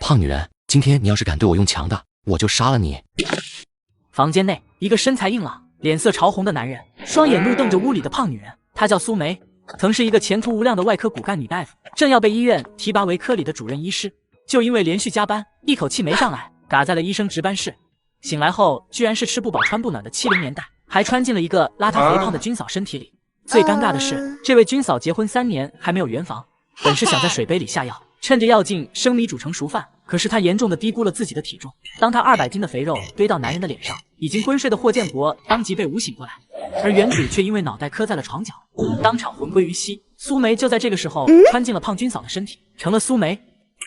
胖女人，今天你要是敢对我用强的，我就杀了你。房间内，一个身材硬朗、脸色潮红的男人，双眼怒瞪着屋里的胖女人。她叫苏梅，曾是一个前途无量的外科骨干女大夫，正要被医院提拔为科里的主任医师，就因为连续加班，一口气没上来，嘎在了医生值班室。醒来后，居然是吃不饱穿不暖的70年代，还穿进了一个邋遢肥胖的军嫂身体里。最尴尬的是，这位军嫂结婚3年还没有圆房，本是想在水杯里下药，趁着药劲生米煮成熟饭。可是她严重的低估了自己的体重，当她200斤的肥肉堆到男人的脸上，已经昏睡的霍建国当即被捂醒过来，而原主却因为脑袋磕在了床角，当场魂归于西。苏梅就在这个时候穿进了胖军嫂的身体，成了苏梅。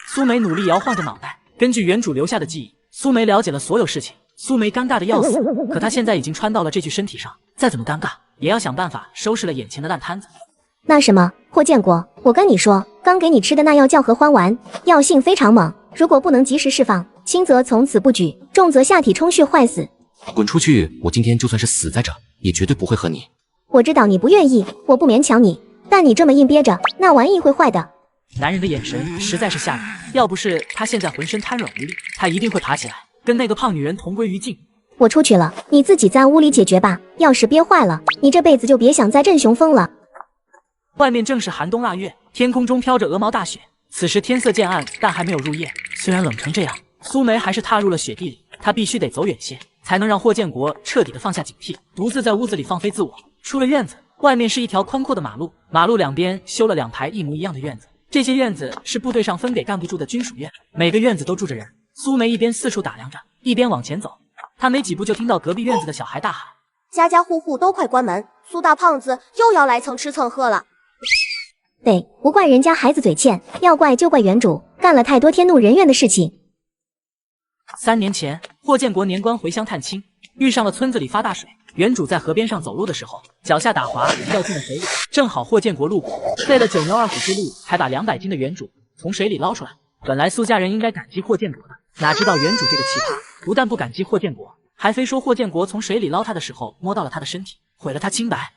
苏梅努力摇晃着脑袋，根据原主留下的记忆，苏梅了解了所有事情。苏梅尴尬的要死，可她现在已经穿到了这具身体上，再怎么尴尬，也要想办法收拾了眼前的烂摊子。那什么，霍建国，我跟你说，刚给你吃的那药叫合欢丸，药性非常猛，如果不能及时释放，轻则从此不举，重则下体充血坏死。滚出去！我今天就算是死在这，也绝对不会和你。我知道你不愿意，我不勉强你，但你这么硬憋着，那玩意会坏的。男人的眼神实在是吓人，要不是他现在浑身瘫软无力，他一定会爬起来跟那个胖女人同归于尽。我出去了，你自己在屋里解决吧。要是憋坏了，你这辈子就别想再振雄风了。外面正是寒冬腊月，天空中飘着鹅毛大雪。此时天色渐暗，但还没有入夜。虽然冷成这样，苏梅还是踏入了雪地里。她必须得走远些，才能让霍建国彻底的放下警惕，独自在屋子里放飞自我。出了院子，外面是一条宽阔的马路，马路两边修了2排一模一样的院子。这些院子是部队上分给干部住的军属院，每个院子都住着人。苏梅一边四处打量着，一边往前走。她没几步就听到隔壁院子的小孩大喊：家家户户都快关门，苏大胖子又要来蹭吃蹭喝了。对，不怪人家孩子嘴欠，要怪就怪原主干了太多天怒人怨的事情。3年前，霍建国年关回乡探亲，遇上了村子里发大水。原主在河边上走路的时候，脚下打滑掉进了水里，正好霍建国路过，费了9牛2虎之力，才把200斤的原主从水里捞出来。本来苏家人应该感激霍建国的，哪知道原主这个奇葩，不但不感激霍建国，还非说霍建国从水里捞他的时候摸到了他的身体，毁了他清白。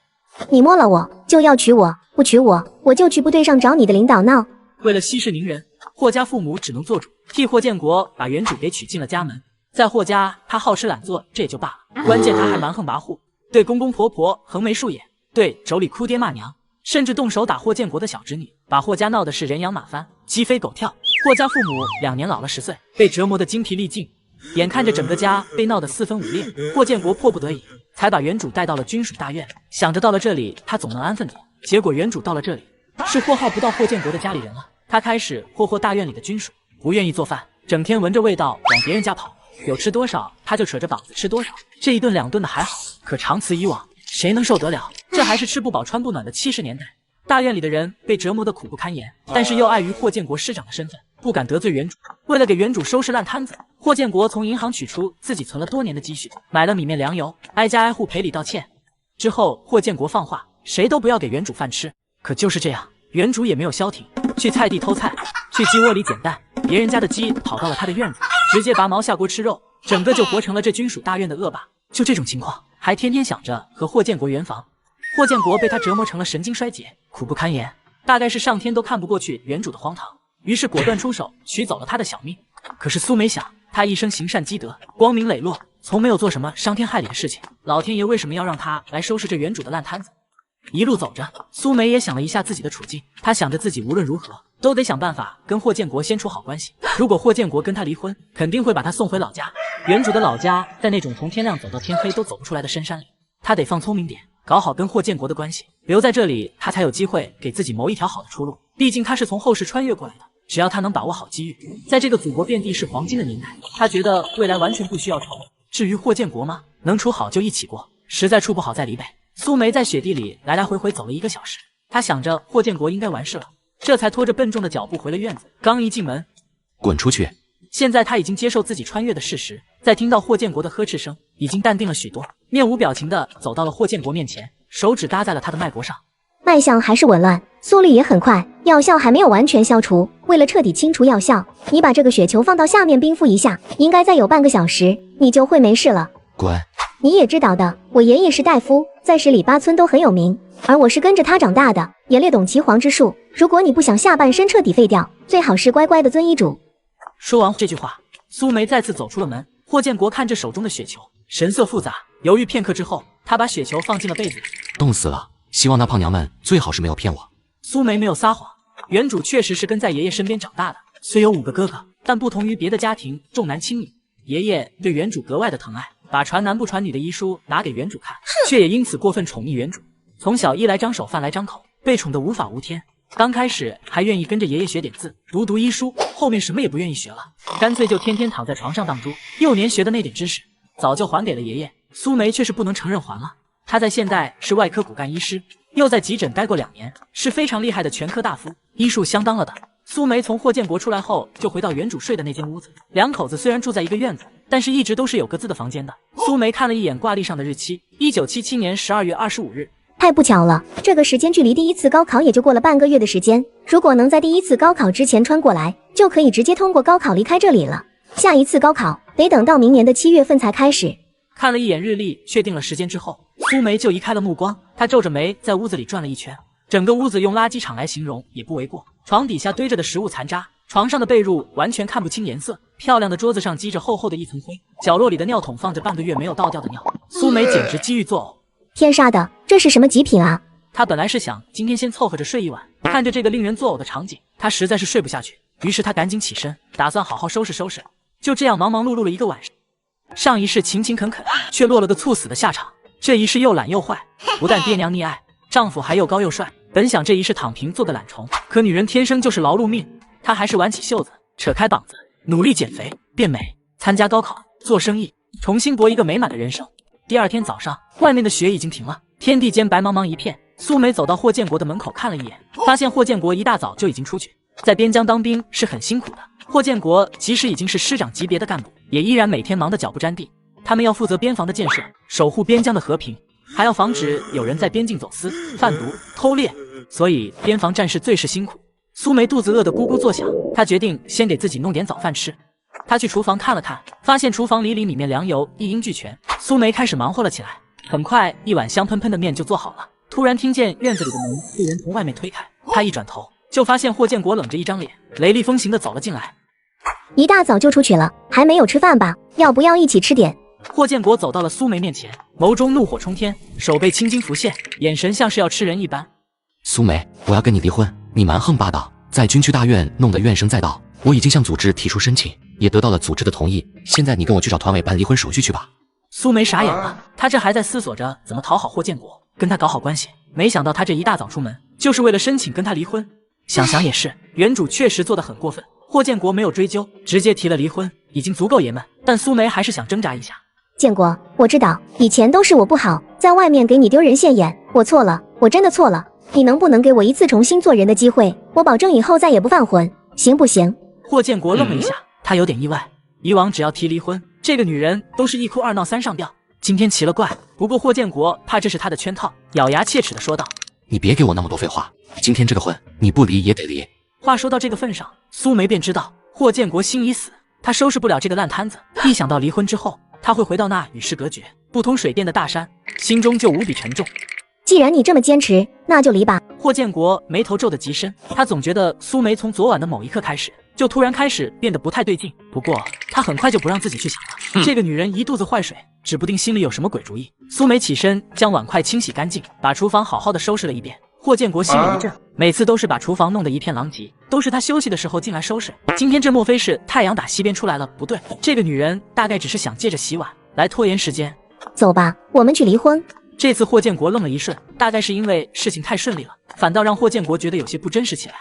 你摸了我就要娶我，不娶我就去部队上找你的领导闹。为了息事宁人，霍家父母只能做主，替霍建国把原主给娶进了家门。在霍家，他好吃懒做，这也就罢了，关键他还蛮横跋扈，对公公婆婆横眉竖眼，对妯娌哭爹骂娘，甚至动手打霍建国的小侄女，把霍家闹的是人仰马翻，鸡飞狗跳。霍家父母2年老了10岁，被折磨得精疲力尽，眼看着整个家被闹得4分5裂，霍建国迫不得已才把原主带到了军属大院，想着到了这里他总能安分点。结果原主到了这里，是霍浩不到霍建国的家里人了。他开始霍大院里的军属，不愿意做饭，整天闻着味道往别人家跑，有吃多少他就扯着膀子吃多少，这1顿2顿的还好，可长此以往，谁能受得了？这还是吃不饱穿不暖的70年代，大院里的人被折磨得苦不堪言，但是又碍于霍建国师长的身份，不敢得罪原主。为了给原主收拾烂摊子，霍建国从银行取出自己存了多年的积蓄，买了米面粮油，挨家挨户赔礼道歉。之后霍建国放话，谁都不要给原主饭吃。可就是这样，原主也没有消停，去菜地偷菜，去鸡窝里捡蛋，别人家的鸡跑到了他的院子，直接拔毛下锅吃肉，整个就活成了这军属大院的恶霸。就这种情况，还天天想着和霍建国圆房。霍建国被他折磨成了神经衰竭，苦不堪言，大概是上天都看不过去原主的荒唐，于是果断出手取走了他的小命。可是苏梅想，他一生行善积德，光明磊落，从没有做什么伤天害理的事情，老天爷为什么要让他来收拾这原主的烂摊子？一路走着，苏梅也想了一下自己的处境，她想着自己无论如何都得想办法跟霍建国先处好关系，如果霍建国跟他离婚，肯定会把他送回老家。原主的老家在那种从天亮走到天黑都走不出来的深山里，他得放聪明点，搞好跟霍建国的关系，留在这里他才有机会给自己谋一条好的出路。毕竟他是从后世穿越过来的，只要他能把握好机遇，在这个祖国遍地是黄金的年代，他觉得未来完全不需要愁。至于霍建国吗？能处好就一起过，实在处不好再离呗。苏梅在雪地里来来回回走了1个小时，她想着霍建国应该完事了，这才拖着笨重的脚步回了院子。刚一进门，滚出去！现在他已经接受自己穿越的事实，在听到霍建国的呵斥声，已经淡定了许多，面无表情的走到了霍建国面前，手指搭在了他的脉搏上。脉象还是紊乱，速率也很快，药效还没有完全消除。为了彻底清除药效，你把这个雪球放到下面冰敷一下，应该再有半个小时，你就会没事了。滚！你也知道的，我爷爷是大夫，在10里8村都很有名，而我是跟着他长大的，也略懂岐黄之术。如果你不想下半身彻底废掉，最好是乖乖的遵医嘱。说完这句话，苏梅再次走出了门。霍建国看着手中的雪球，神色复杂，犹豫片刻之后，他把雪球放进了被子里。冻死了，希望那胖娘们最好是没有骗我。苏梅没有撒谎，原主确实是跟在爷爷身边长大的。虽有5个哥哥，但不同于别的家庭重男轻女，爷爷对原主格外的疼爱，把传男不传女的遗书拿给原主看，却也因此过分宠溺原主。从小衣来张手饭来张口，被宠得无法无天。刚开始还愿意跟着爷爷学点字，读医书，后面什么也不愿意学了，干脆就天天躺在床上当猪。幼年学的那点知识，早就还给了爷爷。苏梅却是不能承认还了。她在现代是外科骨干医师，又在急诊待过2年，是非常厉害的全科大夫，医术相当了的。苏梅从霍建国出来后，就回到原主睡的那间屋子。2口子虽然住在一个院子，但是一直都是有各自的房间的。苏梅看了一眼挂历上的日期，1977年12月25日。太不巧了，这个时间距离第1次高考也就过了半个月的时间。如果能在第1次高考之前穿过来，就可以直接通过高考离开这里了。下一次高考得等到明年的7月份才开始。看了一眼日历，确定了时间之后，苏梅就移开了目光。她皱着眉在屋子里转了一圈，整个屋子用垃圾场来形容也不为过。床底下堆着的食物残渣，床上的被褥完全看不清颜色，漂亮的桌子上积着厚厚的一层灰，角落里的尿桶放着半个月没有倒掉的尿。苏梅简直几欲作呕。天杀的，这是什么极品啊！她本来是想今天先凑合着睡一晚，看着这个令人作呕的场景，她实在是睡不下去。于是她赶紧起身，打算好好收拾收拾。就这样忙忙碌碌了一个晚上，上一世勤勤恳恳，却落了个猝死的下场。这一世又懒又坏，不但爹娘溺爱，丈夫还又高又帅。本想这一世躺平做个懒虫，可女人天生就是劳碌命，她还是挽起袖子，扯开膀子，努力减肥变美，参加高考，做生意，重新搏一个美满的人生。第2天早上，外面的雪已经停了，天地间白茫茫一片。苏梅走到霍建国的门口看了一眼，发现霍建国一大早就已经出去。在边疆当兵是很辛苦的，霍建国即使已经是师长级别的干部，也依然每天忙得脚不沾地。他们要负责边防的建设，守护边疆的和平，还要防止有人在边境走私、贩毒、偷猎，所以边防战士最是辛苦。苏梅肚子饿得咕咕作响，她决定先给自己弄点早饭吃。她去厨房看了看，发现厨房里面粮油一应俱全。苏梅开始忙活了起来，很快一碗香喷喷的面就做好了。突然听见院子里的门被人从外面推开，她一转头就发现霍建国冷着一张脸，雷厉风行的走了进来。一大早就出去了，还没有吃饭吧？要不要一起吃点？霍建国走到了苏梅面前，眸中怒火冲天，手背青筋浮现，眼神像是要吃人一般。苏梅，我要跟你离婚，你蛮横霸道，在军区大院弄得怨声载道。我已经向组织提出申请，也得到了组织的同意。现在你跟我去找团委办离婚手续去吧。苏梅傻眼了，她这还在思索着怎么讨好霍建国，跟他搞好关系，没想到他这一大早出门就是为了申请跟他离婚。想想也是，原主确实做得很过分，霍建国没有追究，直接提了离婚，已经足够爷们，但苏梅还是想挣扎一下。建国，我知道以前都是我不好，在外面给你丢人现眼，我错了，我真的错了。你能不能给我一次重新做人的机会？我保证以后再也不犯浑，行不行？霍建国愣了一下，他有点意外，以往只要提离婚，这个女人都是一哭二闹三上吊，今天奇了怪。不过霍建国怕这是他的圈套，咬牙切齿的说道：你别给我那么多废话，今天这个婚你不离也得离。话说到这个份上，苏梅便知道霍建国心已死，他收拾不了这个烂摊子。一想到离婚之后他会回到那与世隔绝、不通水电的大山，心中就无比沉重。既然你这么坚持，那就离吧。霍建国眉头皱得极深，他总觉得苏梅从昨晚的某一刻开始，就突然开始变得不太对劲。不过他很快就不让自己去想了，这个女人一肚子坏水，指不定心里有什么鬼主意。苏梅起身将碗筷清洗干净，把厨房好好的收拾了一遍。霍建国心里一震，每次都是把厨房弄得一片狼藉，都是他休息的时候进来收拾。今天这莫非是太阳打西边出来了？不对，这个女人大概只是想借着洗碗来拖延时间。走吧，我们去离婚。这次霍建国愣了一瞬，大概是因为事情太顺利了，反倒让霍建国觉得有些不真实起来。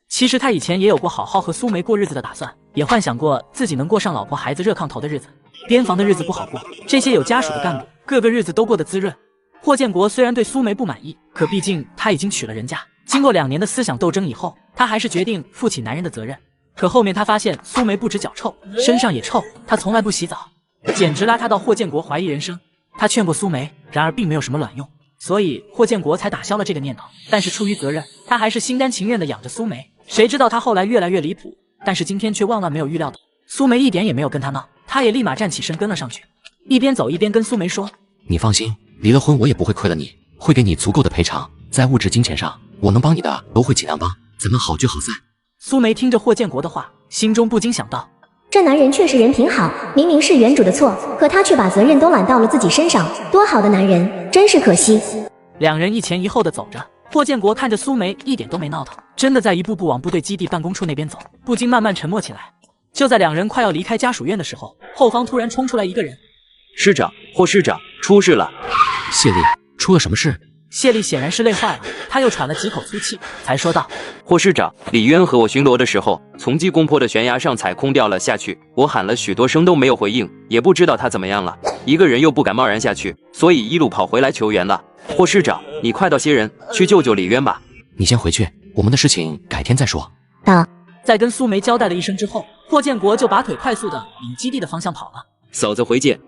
其实他以前也有过好好和苏梅过日子的打算，也幻想过自己能过上老婆孩子热炕头的日子。边防的日子不好过，这些有家属的干部个个日子都过得滋润。霍建国虽然对苏梅不满意，可毕竟他已经娶了人家，经过2年的思想斗争以后，他还是决定负起男人的责任。可后面他发现苏梅不止脚臭，身上也臭，她从来不洗澡，简直拉他到霍建国怀疑人生。他劝过苏梅，然而并没有什么卵用，所以霍建国才打消了这个念头。但是出于责任，他还是心甘情愿地养着苏梅。谁知道他后来越来越离谱，但是今天却万万没有预料到，苏梅一点也没有跟他闹，他也立马站起身跟了上去，一边走一边跟苏梅说：你放心，离了婚我也不会亏了你，会给你足够的赔偿，在物质金钱上我能帮你的都会尽量帮，咱们好聚好散。苏梅听着霍建国的话，心中不禁想到，这男人确实人品好，明明是原主的错，可他却把责任都揽到了自己身上，多好的男人，真是可惜。两人一前一后的走着，霍建国看着苏梅一点都没闹腾，真的在一步步往部队基地办公处那边走，不禁慢慢沉默起来。就在两人快要离开家属院的时候，后方突然冲出来一个人。师长，霍师长，出事了！谢丽，出了什么事？谢丽显然是累坏了，他又喘了几口粗气，才说道：霍师长，李渊和我巡逻的时候，从鸡公坡的悬崖上踩空掉了下去，我喊了许多声都没有回应，也不知道他怎么样了。一个人又不敢贸然下去，所以一路跑回来求援了。霍师长，你快到些人去救救李渊吧。你先回去，我们的事情改天再说。在跟苏梅交代了一声之后，霍建国就拔腿快速的往基地的方向跑了。嫂子回见。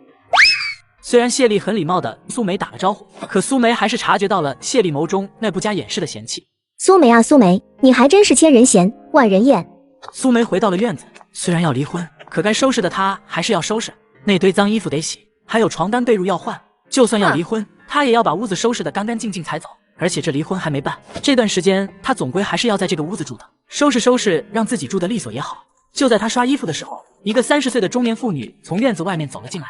虽然谢丽很礼貌的苏梅打了招呼，可苏梅还是察觉到了谢丽眸中那不加掩饰的嫌弃。苏梅啊苏梅，你还真是千人嫌万人厌。苏梅回到了院子，虽然要离婚，可该收拾的她还是要收拾，那堆脏衣服得洗，还有床单被褥要换。就算要离婚，她也要把屋子收拾得干干净净才走。而且这离婚还没办，这段时间她总归还是要在这个屋子住的，收拾收拾，让自己住得利索也好。就在她刷衣服的时候，一个30岁的中年妇女从院子外面走了进来。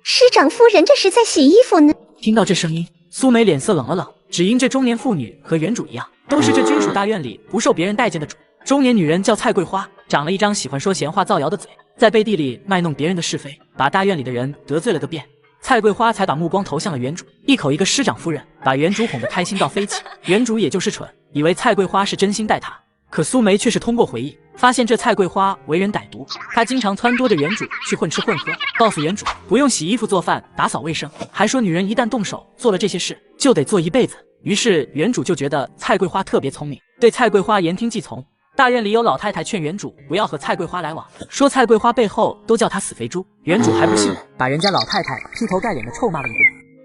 师长夫人这是在洗衣服呢。听到这声音，苏梅脸色冷了冷，只因这中年妇女和原主一样，都是这军属大院里不受别人待见的主。中年女人叫蔡桂花，长了一张喜欢说闲话造谣的嘴，在背地里卖弄别人的是非，把大院里的人得罪了个遍。蔡桂花才把目光投向了原主，一口一个师长夫人，把原主哄得开心到飞起。原主也就是蠢，以为蔡桂花是真心待她。可苏梅却是通过回忆发现，这蔡桂花为人歹毒，她经常撺掇着原主去混吃混喝，告诉原主不用洗衣服做饭打扫卫生，还说女人一旦动手做了这些事就得做一辈子。于是原主就觉得蔡桂花特别聪明，对蔡桂花言听计从。大院里有老太太劝原主不要和蔡桂花来往，说蔡桂花背后都叫她死肥猪。原主还不信，把人家老太太劈头盖脸的臭骂了一顿。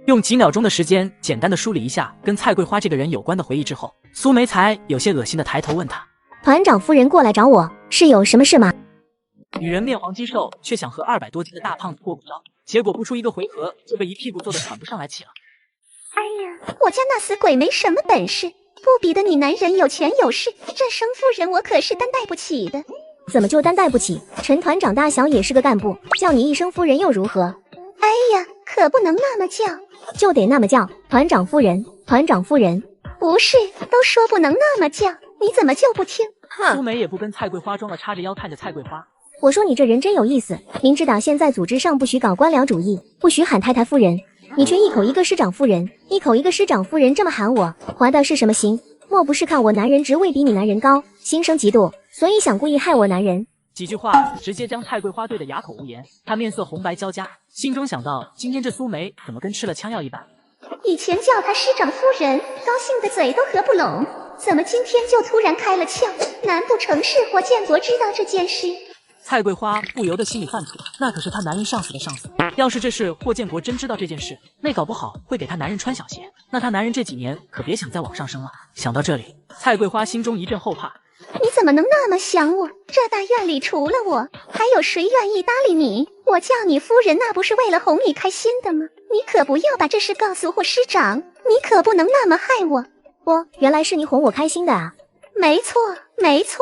用几秒钟的时间简单的梳理一下跟蔡桂花这个人有关的回忆之后，苏梅才有些恶心的抬头问她：团长夫人过来找我，是有什么事吗？女人面黄肌瘦，却想和200多斤的大胖子过过招，结果不出一个回合就被一屁股坐得喘不上来气了。哎呀，我家那死鬼没什么本事，不比得你男人有权有势，这生夫人我可是担待不起的。怎么就担待不起？陈团长大小也是个干部，叫你一声夫人又如何？哎呀，可不能那么叫，就得那么叫，团长夫人，团长夫人。不是，都说不能那么叫，你怎么就不听？苏梅也不跟蔡桂花装了，插着腰看着蔡桂花。我说你这人真有意思，明知道现在组织上不许搞官僚主义，不许喊太太夫人，你却一口一个师长夫人，一口一个师长夫人这么喊我，怀的是什么心？莫不是看我男人职位比你男人高，心生嫉妒，所以想故意害我男人？几句话直接将蔡桂花对得哑口无言，她面色红白交加，心中想到今天这苏梅怎么跟吃了枪药一般。以前叫她师长夫人，高兴的嘴都合不拢，怎么今天就突然开了窍？难不成是霍建国知道这件事？蔡桂花不由得心里犯怵，那可是她男人上司的上司，要是这事霍建国真知道这件事，那搞不好会给她男人穿小鞋，那她男人这几年可别想再往上升了。想到这里，蔡桂花心中一阵后怕。你怎么能那么想我？这大院里除了我，还有谁愿意搭理你？我叫你夫人，那不是为了哄你开心的吗？你可不要把这事告诉霍师长，你可不能那么害我。原来是你哄我开心的啊。没错，没错。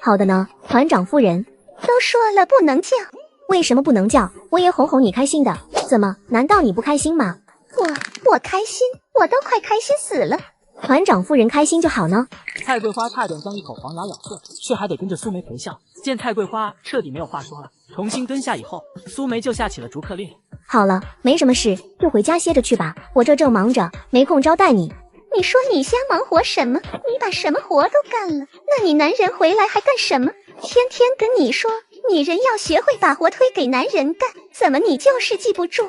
好的呢，团长夫人。都说了不能叫，为什么不能叫？我也哄哄你开心的。怎么？难道你不开心吗？我开心，我都快开心死了。团长夫人开心就好呢。蔡桂花差点将一口黄牙咬碎，却还得跟着苏梅陪笑。见蔡桂花彻底没有话说了，重新蹲下以后，苏梅就下起了逐客令。好了，没什么事，就回家歇着去吧，我这正忙着，没空招待你。你说你瞎忙活什么？你把什么活都干了，那你男人回来还干什么？天天跟你说，女人要学会把活推给男人干，怎么你就是记不住？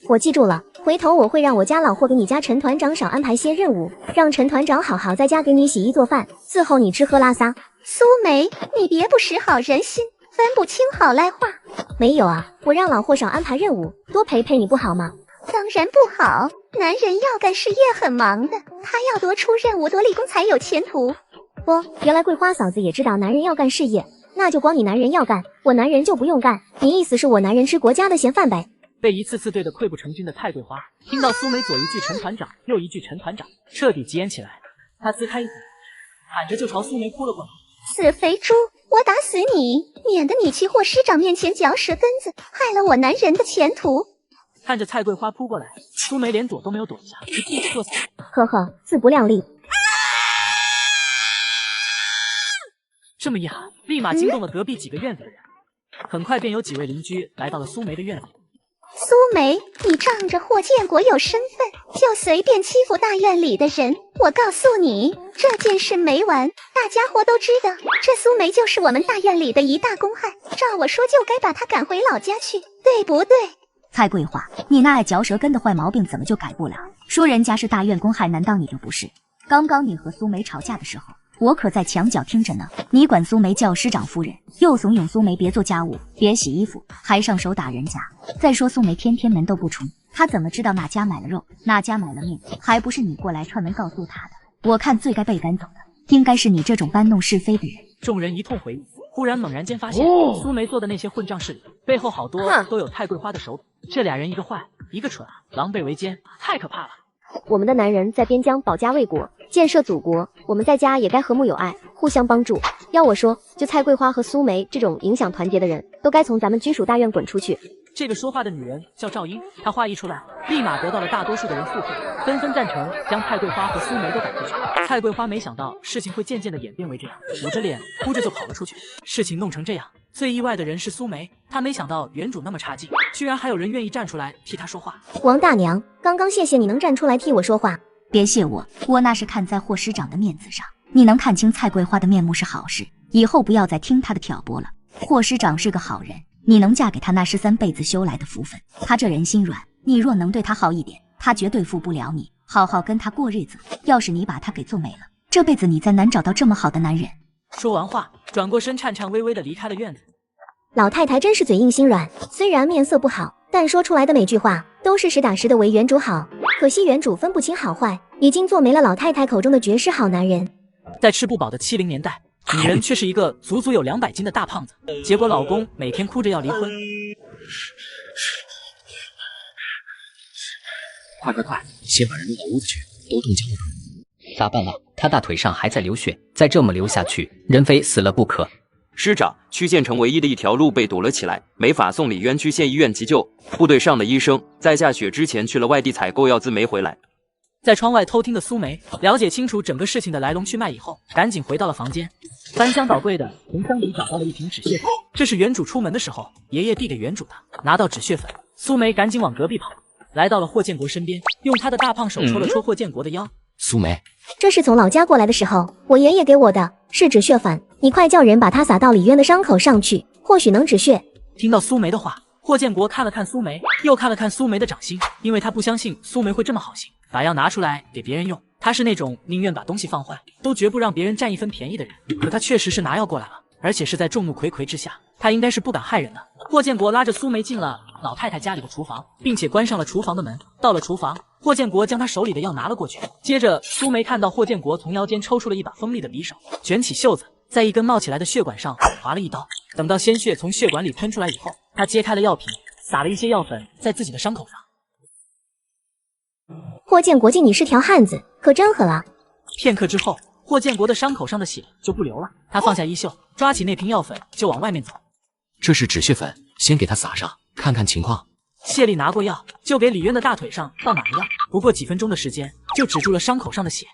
我记住了，回头我会让我家老霍给你家陈团长少安排些任务，让陈团长好好在家给你洗衣做饭，伺候你吃喝拉撒。苏梅，你别不识好人心，分不清好赖话。没有啊，我让老霍少安排任务，多陪陪你不好吗？当然不好，男人要干事业很忙的，他要多出任务多立功才有前途。原来桂花嫂子也知道男人要干事业，那就光你男人要干，我男人就不用干。你意思是我男人吃国家的闲饭呗？被一次次对得溃不成军的蔡桂花，听到苏梅左一句陈团长，右一句陈团长，彻底急眼起来。她撕开一口，喊着就朝苏梅扑了过来。死肥猪，我打死你，免得你去霍师长面前嚼舌根子，害了我男人的前途。看着蔡桂花扑过来，苏梅连躲都没有躲一下，一屁股坐下。呵呵，自不量力。这么一喊，立马惊动了隔壁几个院子的人。很快便有几位邻居来到了苏梅的院里。苏梅，你仗着霍建国有身份，就随便欺负大院里的人。我告诉你，这件事没完，大家伙都知道，这苏梅就是我们大院里的一大公害。照我说，就该把她赶回老家去，对不对？蔡桂花，你那爱嚼舌根的坏毛病怎么就改不了？说人家是大院公害，难道你就不是？刚刚你和苏梅吵架的时候，我可在墙角听着呢。你管苏梅叫师长夫人，又怂恿苏梅别做家务，别洗衣服，还上手打人家。再说苏梅天天门都不出，她怎么知道哪家买了肉，哪家买了面？还不是你过来串门告诉她的？我看最该被赶走的，应该是你这种搬弄是非的人。众人一通回忆，忽然猛然间发现，苏梅做的那些混账事里，背后好多都有蔡桂花的手笔。这俩人一个坏，一个蠢，狼狈为奸，太可怕了。我们的男人在边疆保家卫国，建设祖国，我们在家也该和睦友爱，互相帮助。要我说，就蔡桂花和苏梅这种影响团结的人，都该从咱们居属大院滚出去。这个说话的女人叫赵英，她话一出来，立马得到了大多数的人附和，纷纷赞成将蔡桂花和苏梅都赶出去。蔡桂花没想到事情会渐渐的演变为这样，捂着脸哭着就跑了出去。事情弄成这样，最意外的人是苏梅，她没想到原主那么差劲，居然还有人愿意站出来替她说话。王大娘，刚刚谢谢你能站出来替我说话。别谢我，我那是看在霍师长的面子上，你能看清蔡桂花的面目是好事，以后不要再听她的挑拨了。霍师长是个好人，你能嫁给他那是3辈子修来的福分。他这人心软，你若能对他好一点，他绝对负不了你。好好跟他过日子，要是你把他给做没了，这辈子你再难找到这么好的男人。说完话，转过身颤颤巍巍地离开了院子。老太太真是嘴硬心软，虽然面色不好，但说出来的每句话都是实打实的为原主好。可惜原主分不清好坏，已经做没了老太太口中的绝世好男人。在吃不饱的70年代，女人却是一个足足有200斤的大胖子，结果老公每天哭着要离婚。快，先把人弄到屋子去，都冻僵了。咋办了？他大腿上还在流血，再这么流下去，人非死了不可。师长，区县城唯一的一条路被堵了起来，没法送李渊区县医院急救。部队上的医生在下雪之前去了外地采购药资，没回来。在窗外偷听的苏梅了解清楚整个事情的来龙去脉以后，赶紧回到了房间，翻箱倒柜的从箱底找到了一瓶止血粉，这是原主出门的时候爷爷递给原主的。拿到止血粉，苏梅赶紧往隔壁跑，来到了霍建国身边，用他的大胖手戳了戳霍建国的腰。苏梅，这是从老家过来的时候我爷爷给我的，是止血粉，你快叫人把它撒到李渊的伤口上去，或许能止血。听到苏梅的话，霍建国看了看苏梅，又看了看苏梅的掌心，因为他不相信苏梅会这么好心，把药拿出来给别人用。他是那种宁愿把东西放坏，都绝不让别人占一分便宜的人。可他确实是拿药过来了，而且是在众目睽睽之下，他应该是不敢害人的。霍建国拉着苏梅进了老太太家里的厨房，并且关上了厨房的门。到了厨房，霍建国将他手里的药拿了过去，接着苏梅看到霍建国从腰间抽出了一把锋利的匕首，卷起袖子，在一根冒起来的血管上划了一刀。等到鲜血从血管里喷出来以后，他揭开了药瓶，撒了一些药粉在自己的伤口上。霍建国敬你是条汉子，可真狠啊！片刻之后，霍建国的伤口上的血就不流了，他放下衣袖，抓起那瓶药粉就往外面走。这是止血粉，先给他撒上，看看情况。谢丽拿过药，就给李渊的大腿上倒满了药，不过几分钟的时间就止住了伤口上的血。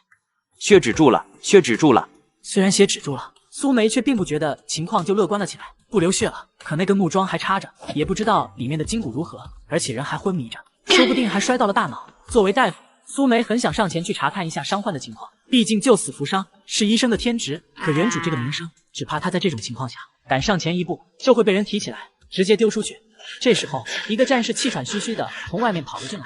血止住了，血止住了。虽然血止住了，苏梅却并不觉得情况就乐观了起来。不流血了，可那根木桩还插着，也不知道里面的筋骨如何，而且人还昏迷着，说不定还摔到了大脑。作为大夫，苏梅很想上前去查看一下伤患的情况，毕竟救死扶伤是医生的天职。可原主这个名声，只怕他在这种情况下敢上前一步，就会被人提起来，直接丢出去。这时候，一个战士气喘吁吁的从外面跑了进来。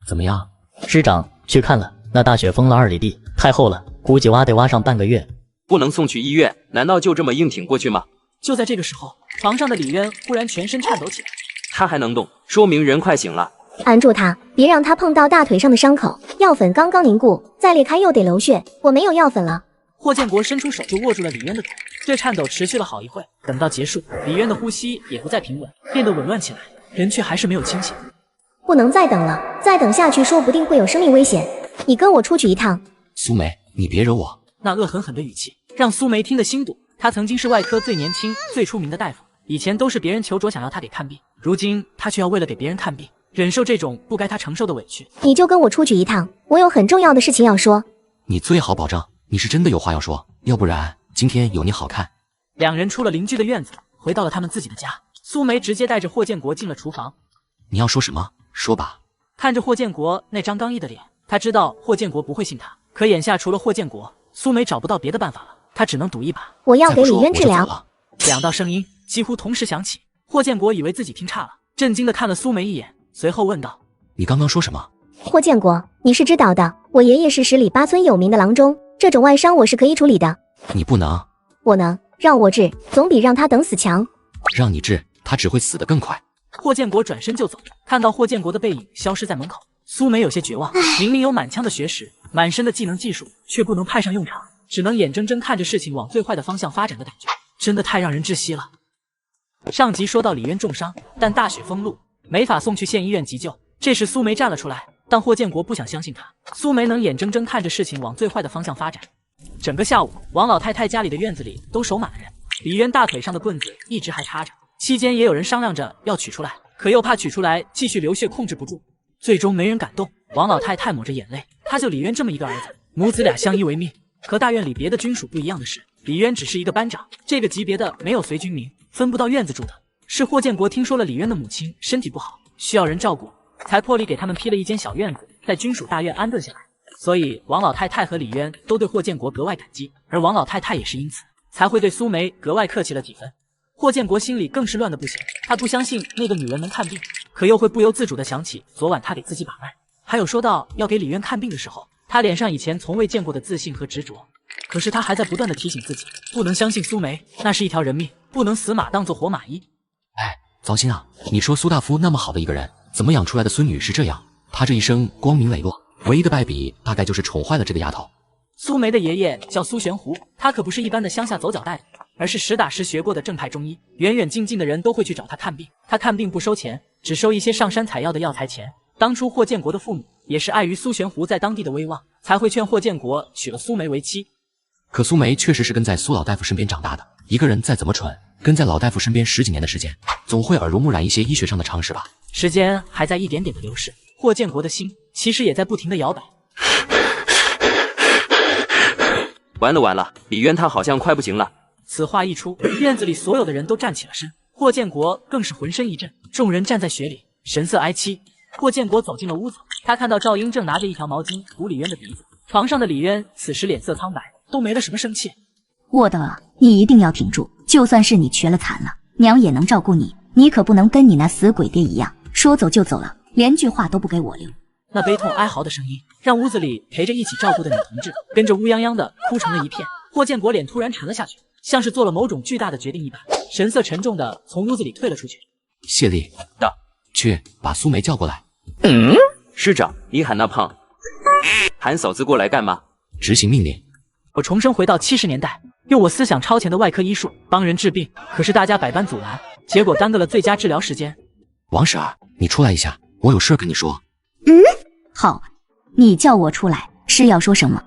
怎么样？师长去看了，那大雪封了2里地，太厚了，估计挖得挖上半个月。不能送去医院，难道就这么硬挺过去吗？就在这个时候，床上的李渊忽然全身颤抖起来。他还能动，说明人快醒了。按住他，别让他碰到大腿上的伤口。药粉刚刚凝固，再裂开又得流血，我没有药粉了。霍建国伸出手就握住了李渊的腿，这颤抖持续了好一会。等到结束，李渊的呼吸也不再平稳，变得紊乱起来，人却还是没有清醒。不能再等了，再等下去说不定会有生命危险。你跟我出去一趟。苏梅，你别惹我，那恶狠狠的语气让苏梅听得心堵。他曾经是外科最年轻、最出名的大夫，以前都是别人求着想要他给看病，如今他却要为了给别人看病，忍受这种不该他承受的委屈。你就跟我出去一趟，我有很重要的事情要说。你最好保证你是真的有话要说，要不然今天有你好看。两人出了邻居的院子，回到了他们自己的家。苏梅直接带着霍建国进了厨房。你要说什么？说吧。看着霍建国那张刚毅的脸，他知道霍建国不会信他，可眼下除了霍建国，苏梅找不到别的办法了，他只能赌一把。我要给李渊治疗。两道声音几乎同时响起，霍建国以为自己听差了，震惊地看了苏梅一眼，随后问道：你刚刚说什么？霍建国，你是知道的，我爷爷是10里8村有名的郎中，这种外伤我是可以处理的。你不能。我能，让我治，总比让他等死强。让你治，他只会死得更快。霍建国转身就走，看到霍建国的背影消失在门口，苏梅有些绝望。明明有满腔的学识，满身的技能技术，却不能派上用场，只能眼睁睁看着事情往最坏的方向发展的感觉，真的太让人窒息了。上集说到李渊重伤，但大雪封路，没法送去县医院急救。这时苏梅站了出来，但霍建国不想相信他。苏梅能眼睁睁看着事情往最坏的方向发展。整个下午，王老太太家里的院子里都守满了人。李渊大腿上的棍子一直还插着，期间也有人商量着要取出来，可又怕取出来继续流血控制不住，最终没人敢动。王老太太抹着眼泪，她就李渊这么一个儿子，母子俩相依为命。和大院里别的军属不一样的是，李渊只是一个班长，这个级别的没有随军名，分不到院子住的。是霍建国听说了李渊的母亲身体不好，需要人照顾，才破例给他们批了一间小院子，在军属大院安顿下来。所以王老太太和李渊都对霍建国格外感激，而王老太太也是因此才会对苏梅格外客气了几分。霍建国心里更是乱得不行，他不相信那个女人能看病，可又会不由自主地想起昨晚他给自己把脉，还有说到要给李渊看病的时候，他脸上以前从未见过的自信和执着。可是他还在不断地提醒自己，不能相信苏梅，那是一条人命，不能死马当做活马医。哎，糟心啊！你说苏大夫那么好的一个人，怎么养出来的孙女是这样？他这一生光明磊落，唯一的败笔大概就是宠坏了这个丫头。苏梅的爷爷叫苏玄狐，他可不是一般的乡下走脚大夫，而是实打实学过的正派中医，远远近近的人都会去找他看病。他看病不收钱，只收一些上山采药的药材钱。当初霍建国的父母也是碍于苏玄狐在当地的威望，才会劝霍建国娶了苏梅为妻。可苏梅确实是跟在苏老大夫身边长大的，一个人再怎么蠢，跟在老大夫身边10几年的时间，总会耳濡目染一些医学上的常识吧。时间还在一点点的流逝，霍建国的心其实也在不停的摇摆。完了完了，李渊他好像快不行了。此话一出，院子里所有的人都站起了身，霍建国更是浑身一震。众人站在雪里，神色哀戚。霍建国走进了屋子，他看到赵英正拿着一条毛巾捂李渊的鼻子，床上的李渊此时脸色苍白，都没了什么生气。我的，你一定要挺住，就算是你瘸了残了，娘也能照顾你，你可不能跟你那死鬼爹一样，说走就走了，连句话都不给我留。那悲痛哀嚎的声音，让屋子里陪着一起照顾的女同志跟着乌泱泱的哭成了一片。霍建国脸突然沉了下去，像是做了某种巨大的决定一般，神色沉重的从屋子里退了出去。谢丽，去把苏梅叫过来。师长，你喊那胖喊嫂子过来干嘛？执行命令。我重生回到70年代，用我思想超前的外科医术帮人治病，可是大家百般阻拦，结果耽搁了最佳治疗时间。王婶儿，你出来一下，我有事跟你说。好，你叫我出来是要说什么？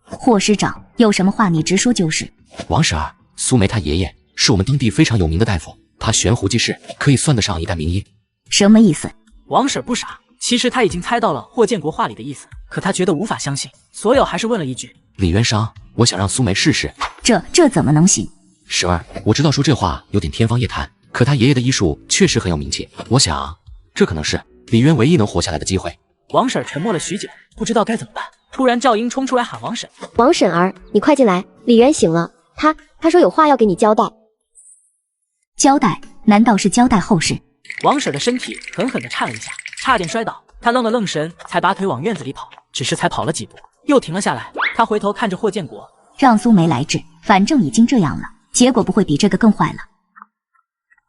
霍师长，有什么话你直说就是。王婶儿，苏梅她爷爷是我们当地非常有名的大夫，他悬壶济世，可以算得上一代名医。什么意思？王婶不傻，其实他已经猜到了霍建国话里的意思，可他觉得无法相信，所有还是问了一句：李渊伤，我想让苏梅试试。这怎么能行？婶儿，我知道说这话有点天方夜谭，可他爷爷的医术确实很有名气，我想这可能是李渊唯一能活下来的机会。王婶沉默了许久，不知道该怎么办。突然赵英冲出来喊王婶：王婶儿，你快进来，李渊醒了，他说有话要给你交代。交代？难道是交代后事？王婶的身体狠狠地颤了一下，差点摔倒。她愣了愣神，才拔腿往院子里跑，只是才跑了几步，又停了下来。她回头看着霍建国，让苏梅来治，反正已经这样了，结果不会比这个更坏了。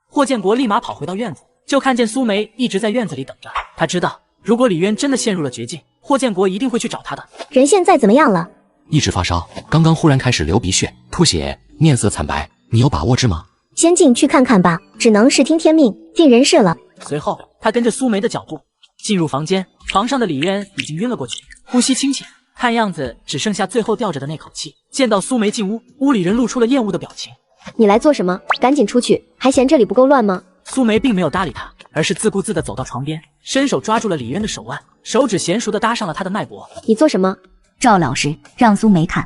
霍建国立马跑回到院子，就看见苏梅一直在院子里等着。他知道，如果李渊真的陷入了绝境，霍建国一定会去找他的。人现在怎么样了？一直发烧，刚刚忽然开始流鼻血、吐血，面色惨白。你有把握治吗？先进去看看吧，只能是听天命，尽人事了。随后，他跟着苏梅的脚步进入房间，床上的李渊已经晕了过去，呼吸清浅，看样子只剩下最后吊着的那口气。见到苏梅进屋，屋里人露出了厌恶的表情。你来做什么？赶紧出去！还嫌这里不够乱吗？苏梅并没有搭理他，而是自顾自地走到床边，伸手抓住了李渊的手腕，手指娴熟地搭上了他的脉搏。你做什么？赵老师让苏梅看。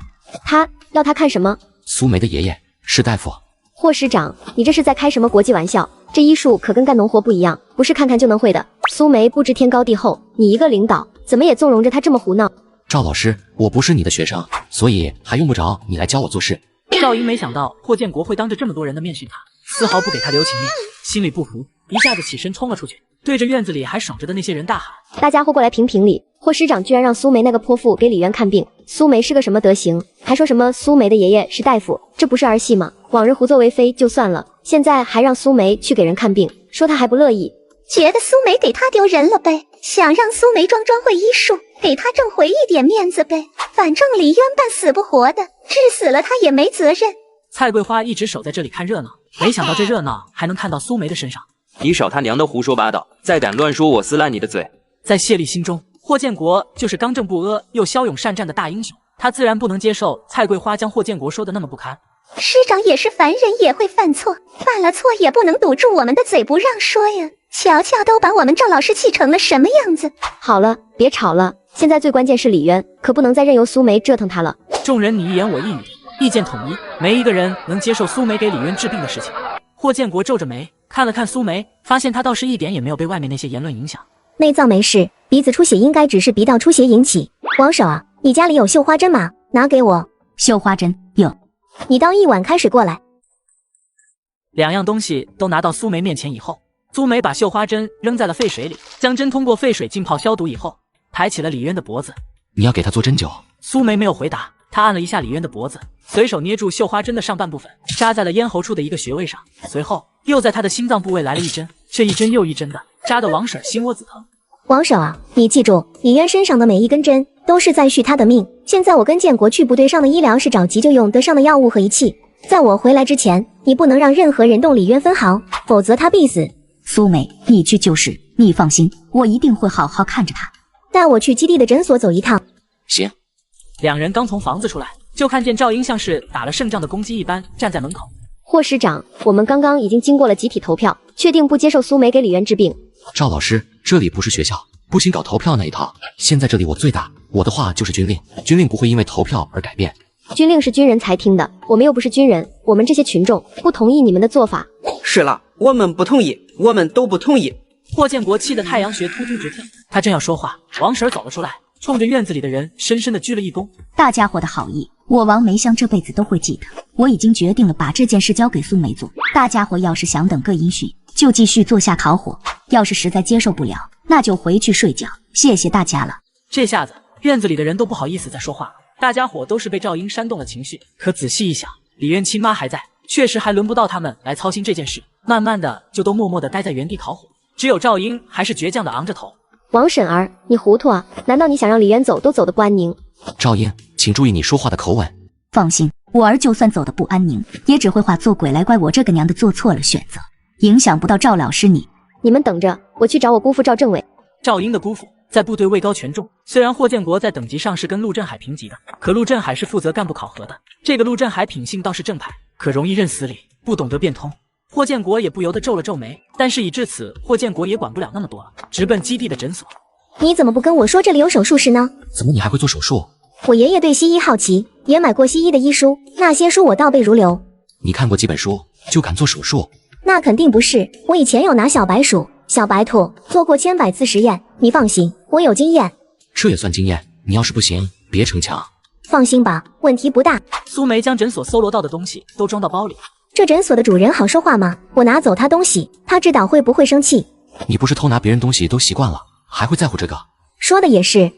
要他看什么？苏梅的爷爷是大夫。霍师长，你这是在开什么国际玩笑？这医术可跟干农活不一样，不是看看就能会的。苏梅不知天高地厚，你一个领导，怎么也纵容着他这么胡闹？赵老师，我不是你的学生，所以还用不着你来教我做事。赵英没想到霍建国会当着这么多人的面训他，丝毫不给他留情面，心里不服，一下子起身冲了出去，对着院子里还守着的那些人大喊：大家伙过来评评理！霍师长居然让苏梅那个泼妇给李渊看病，苏梅是个什么德行？还说什么苏梅的爷爷是大夫，这不是儿戏吗？往日胡作为非就算了，现在还让苏梅去给人看病，说他还不乐意。觉得苏梅给他丢人了呗，想让苏梅装会医术，给他挣回一点面子呗。反正李渊半死不活的，治死了他也没责任。蔡桂花一直守在这里看热闹，没想到这热闹还能看到苏梅的身上。你少他娘的胡说八道，再敢乱说我撕烂你的嘴！在谢丽心中，霍建国就是刚正不阿又骁勇善战的大英雄，他自然不能接受蔡桂花将霍建国说的那么不堪。师长也是凡人，也会犯错，犯了错也不能堵住我们的嘴不让说呀。瞧瞧都把我们赵老师气成了什么样子。好了，别吵了，现在最关键是李渊，可不能再任由苏梅折腾他了。众人你一言我一语，意见统一，没一个人能接受苏梅给李渊治病的事情。霍建国皱着眉看了看苏梅，发现她倒是一点也没有被外面那些言论影响。内脏没事，鼻子出血应该只是鼻道出血引起。王婶啊，你家里有绣花针吗？拿给我。绣花针有。你倒一碗开水过来。两样东西都拿到苏梅面前以后，苏梅把绣花针扔在了沸水里，将针通过沸水浸泡消毒以后，抬起了李渊的脖子。你要给他做针灸？苏梅没有回答，她按了一下李渊的脖子，随手捏住绣花针的上半部分，扎在了咽喉处的一个穴位上，随后又在他的心脏部位来了一针，这一针又一针的，扎得王婶心窝子疼。王婶啊，你记住，李渊身上的每一根针都是在续他的命。现在我跟建国去部队上的医疗是找急救用得上的药物和仪器，在我回来之前，你不能让任何人动李渊分毫，否则他必死。苏梅，你去就是，你放心，我一定会好好看着他。带我去基地的诊所走一趟。行。两人刚从房子出来，就看见赵英像是打了胜仗的公鸡一般站在门口。霍师长，我们刚刚已经经过了集体投票，确定不接受苏梅给李渊治病。赵老师，这里不是学校，不行搞投票那一套。现在这里我最大，我的话就是军令，军令不会因为投票而改变。军令是军人才听的，我们又不是军人，我们这些群众不同意你们的做法。是了，我们不同意，我们都不同意。霍建国气得太阳穴突突直跳，他正要说话，王婶走了出来，冲着院子里的人深深的鞠了一躬。大家伙的好意，我王梅香这辈子都会记得。我已经决定了把这件事交给苏梅做，大家伙要是想等个音讯，就继续坐下烤火；要是实在接受不了，那就回去睡觉。谢谢大家了。这下子院子里的人都不好意思再说话了，大家伙都是被赵英煽动了情绪。可仔细一想，李渊亲妈还在，确实还轮不到他们来操心这件事。慢慢的就都默默的待在原地烤火，只有赵英还是倔强的昂着头。王婶儿，你糊涂啊？难道你想让李渊走都走得不安宁？赵英，请注意你说话的口吻。放心，我儿就算走得不安宁，也只会化作鬼来怪我这个娘的做错了选择，影响不到赵老师你。你们等着，我去找我姑父赵政委。赵英的姑父在部队位高权重，虽然霍建国在等级上是跟陆振海平级的，可陆振海是负责干部考核的。这个陆振海品性倒是正派，可容易认死理，不懂得变通。霍建国也不由得皱了皱眉，但是已至此，霍建国也管不了那么多了，直奔基地的诊所。你怎么不跟我说这里有手术室呢？怎么你还会做手术？我爷爷对西医好奇，也买过西医的医书，那些书我倒背如流。你看过几本书就敢做手术？那肯定不是，我以前有拿小白鼠、小白兔做过千百次实验，你放心，我有经验。这也算经验？你要是不行，别逞强。放心吧，问题不大。苏梅将诊所搜罗到的东西都装到包里。这诊所的主人好说话吗？我拿走他东西，他知道会不会生气？你不是偷拿别人东西都习惯了，还会在乎这个？说的也是。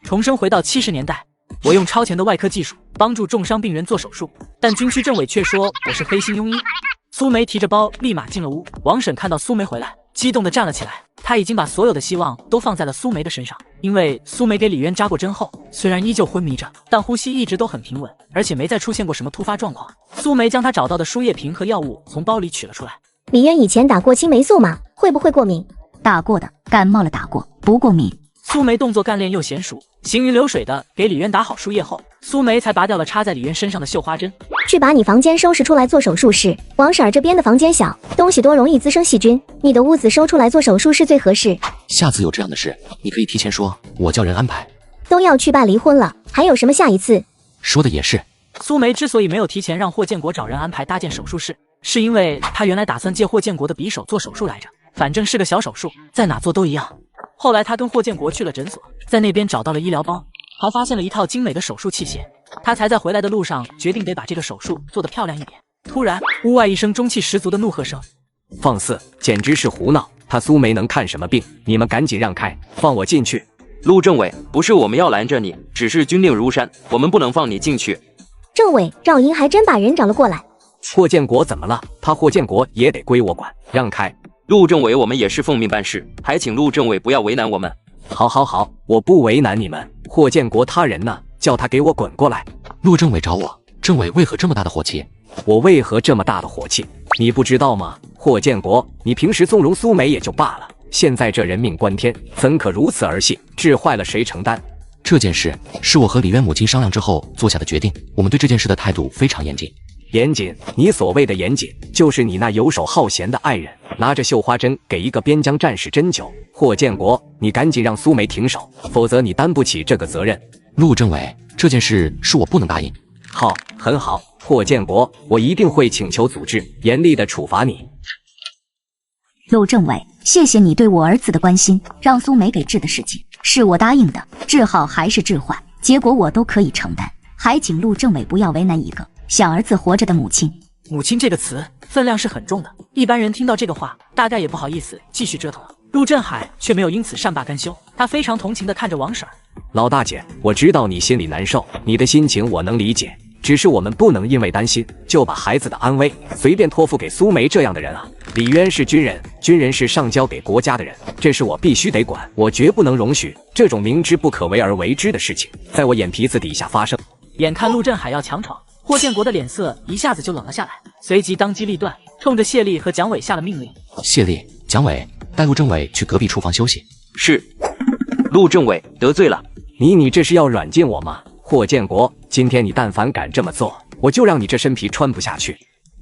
重生回到70年代，我用超前的外科技术帮助重伤病人做手术，但军区政委却说我是黑心庸医。苏梅提着包立马进了屋。王婶看到苏梅回来，激动地站了起来。她已经把所有的希望都放在了苏梅的身上，因为苏梅给李渊扎过针后，虽然依旧昏迷着，但呼吸一直都很平稳，而且没再出现过什么突发状况。苏梅将她找到的输液瓶和药物从包里取了出来。李渊以前打过青霉素吗？会不会过敏？打过的，感冒了打过，不过敏。苏梅动作干练又娴熟，行云流水的给李渊打好输液后，苏梅才拔掉了插在李渊身上的绣花针。去把你房间收拾出来做手术室。王婶儿这边的房间小，东西多容易滋生细菌，你的屋子收出来做手术室最合适。下次有这样的事，你可以提前说，我叫人安排。都要去办离婚了，还有什么下一次？说的也是。苏梅之所以没有提前让霍建国找人安排搭建手术室，是因为她原来打算借霍建国的匕首做手术来着，反正是个小手术，在哪做都一样。后来她跟霍建国去了诊所，在那边找到了医疗包，还发现了一套精美的手术器械，她才在回来的路上决定得把这个手术做得漂亮一点。突然，屋外一声中气十足的怒喝声：“放肆，简直是胡闹！他苏梅能看什么病？你们赶紧让开，放我进去！”陆政委，不是我们要拦着你，只是军令如山，我们不能放你进去。政委，赵英还真把人找了过来。霍建国怎么了？他霍建国也得归我管，让开！陆政委，我们也是奉命办事，还请陆政委不要为难我们。好，好，好，我不为难你们。霍建国他人呢？叫他给我滚过来！陆政委找我，政委为何这么大的火气？我为何这么大的火气？你不知道吗？霍建国，你平时纵容苏梅也就罢了，现在这人命关天，怎可如此儿戏？治坏了谁承担？这件事是我和李渊母亲商量之后做下的决定，我们对这件事的态度非常严谨。严谨？你所谓的严谨，就是你那游手好闲的爱人拿着绣花针给一个边疆战士针灸。霍建国，你赶紧让苏梅停手，否则你担不起这个责任。陆政委，这件事是我不能答应。好，很好，霍建国，我一定会请求组织严厉的处罚你。陆政委，谢谢你对我儿子的关心，让苏梅给治的事情是我答应的，治好还是治坏，结果我都可以承担，还请陆政委不要为难一个想儿子活着的母亲。母亲这个词分量是很重的，一般人听到这个话，大概也不好意思继续折腾了。陆振海却没有因此善罢甘休，他非常同情地看着王婶儿。老大姐，我知道你心里难受，你的心情我能理解，只是我们不能因为担心就把孩子的安危随便托付给苏梅这样的人啊！李渊是军人，军人是上交给国家的人，这事我必须得管，我绝不能容许这种明知不可为而为之的事情在我眼皮子底下发生。眼看陆振海要强闯，霍建国的脸色一下子就冷了下来，随即当机立断，冲着谢丽和蒋伟下了命令：谢丽、蒋伟，带陆政委去隔壁厨房休息。是。陆政委得罪了你这是要软禁我吗？霍建国，今天你但凡敢这么做，我就让你这身皮穿不下去。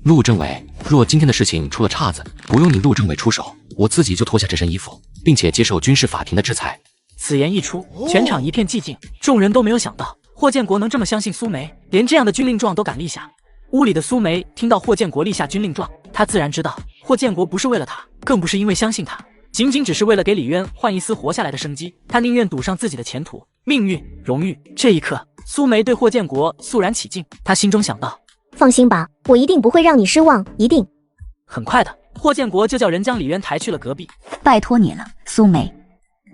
陆政委，若今天的事情出了岔子，不用你陆政委出手，我自己就脱下这身衣服，并且接受军事法庭的制裁。此言一出，全场一片寂静，众人都没有想到霍建国能这么相信苏梅，连这样的军令状都敢立下。屋里的苏梅听到霍建国立下军令状，她自然知道霍建国不是为了她，更不是因为相信她，仅仅只是为了给李渊换一丝活下来的生机，她宁愿赌上自己的前途、命运、荣誉。这一刻，苏梅对霍建国肃然起敬，她心中想到：放心吧，我一定不会让你失望，一定。很快的，霍建国就叫人将李渊抬去了隔壁。拜托你了，苏梅。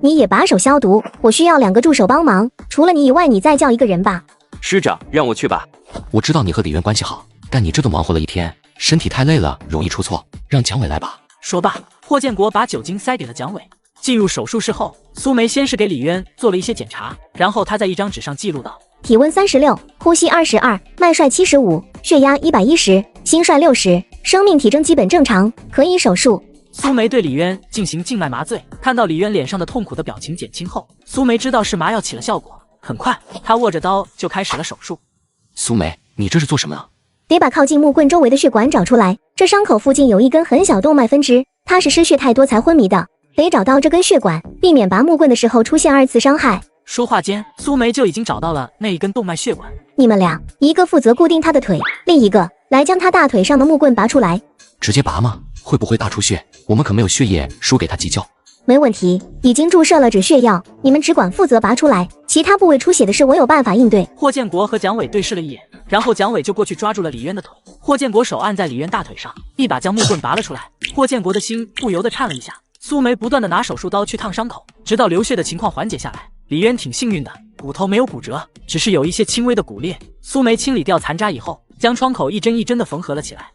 你也把手消毒，我需要2个助手帮忙，除了你以外，你再叫一个人吧。师长，让我去吧。我知道你和李渊关系好，但你这都忙活了一天，身体太累了，容易出错，让蒋伟来吧。说罢，霍建国把酒精塞给了蒋伟。进入手术室后，苏梅先是给李渊做了一些检查，然后她在一张纸上记录道：体温36，呼吸22，脉率75，血压110，心率60，生命体征基本正常，可以手术。苏梅对李渊进行静脉麻醉，看到李渊脸上的痛苦的表情减轻后，苏梅知道是麻药起了效果。很快，她握着刀就开始了手术。苏梅，你这是做什么啊？得把靠近木棍周围的血管找出来，这伤口附近有一根很小动脉分支，他是失血太多才昏迷的，得找到这根血管，避免拔木棍的时候出现2次伤害。说话间，苏梅就已经找到了那一根动脉血管。你们俩，一个负责固定他的腿，另一个来将他大腿上的木棍拔出来。直接拔吗？会不会大出血？我们可没有血液输给他急救。没问题，已经注射了止血药，你们只管负责拔出来，其他部位出血的事我有办法应对。霍建国和蒋伟对视了一眼，然后蒋伟就过去抓住了李渊的腿。霍建国手按在李渊大腿上，一把将木棍拔了出来。霍建国的心不由得颤了一下。苏梅不断的拿手术刀去烫伤口，直到流血的情况缓解下来。李渊挺幸运的，骨头没有骨折，只是有一些轻微的骨裂。苏梅清理掉残渣以后，将创口一针一针的缝合了起来。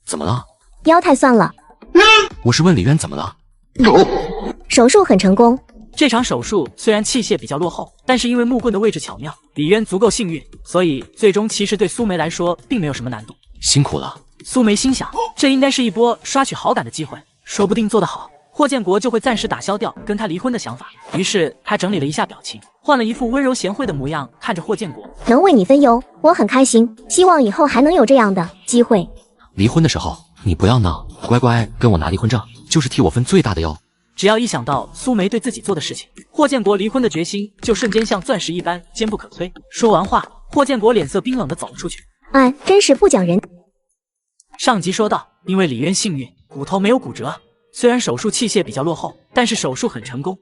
怎么了？腰太酸了。我是问李渊怎么了？手术很成功。这场手术虽然器械比较落后，但是因为木棍的位置巧妙，李渊足够幸运，所以最终其实对苏梅来说并没有什么难度。辛苦了。苏梅心想，这应该是一波刷取好感的机会，说不定做得好，霍建国就会暂时打消掉跟他离婚的想法。于是他整理了一下表情，换了一副温柔贤惠的模样，看着霍建国。能为你分忧，我很开心，希望以后还能有这样的机会。离婚的时候你不要闹，乖乖跟我拿离婚证，就是替我分最大的忧。只要一想到苏梅对自己做的事情，霍建国离婚的决心就瞬间像钻石一般坚不可摧。说完话，霍建国脸色冰冷地走了出去。哎，真是不讲人。上集说到，因为李渊幸运，骨头没有骨折，虽然手术器械比较落后，但是手术很成功。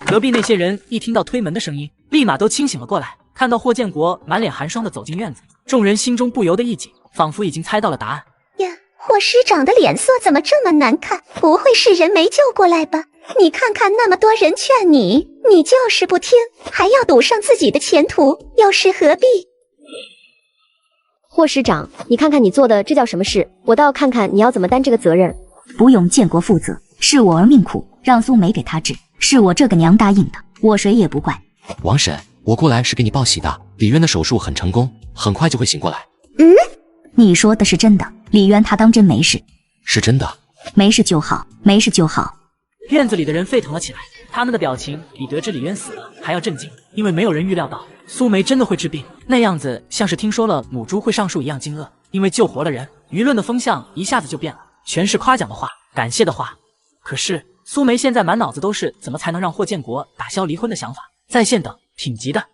隔壁那些人一听到推门的声音，立马都清醒了过来，看到霍建国满脸寒霜地走进院子，众人心中不由得一紧，仿佛已经猜到了答案。呀，霍师长的脸色怎么这么难看？不会是人没救过来吧？你看看那么多人劝你，你就是不听，还要赌上自己的前途，又是何必？霍师长，你看看你做的这叫什么事？我倒要看看你要怎么担这个责任。不用建国负责，是我儿命苦，让苏梅给他治，是我这个娘答应的，我谁也不怪。王婶，我过来是给你报喜的，李渊的手术很成功，很快就会醒过来。你说的是真的？李渊他当真没事？是真的。没事就好，没事就好。院子里的人沸腾了起来，他们的表情比得知李渊死了还要震惊，因为没有人预料到苏梅真的会治病，那样子像是听说了母猪会上树一样惊愕。因为救活了人，舆论的风向一下子就变了，全是夸奖的话，感谢的话。可是苏梅现在满脑子都是怎么才能让霍建国打消离婚的想法，在线等，挺急的。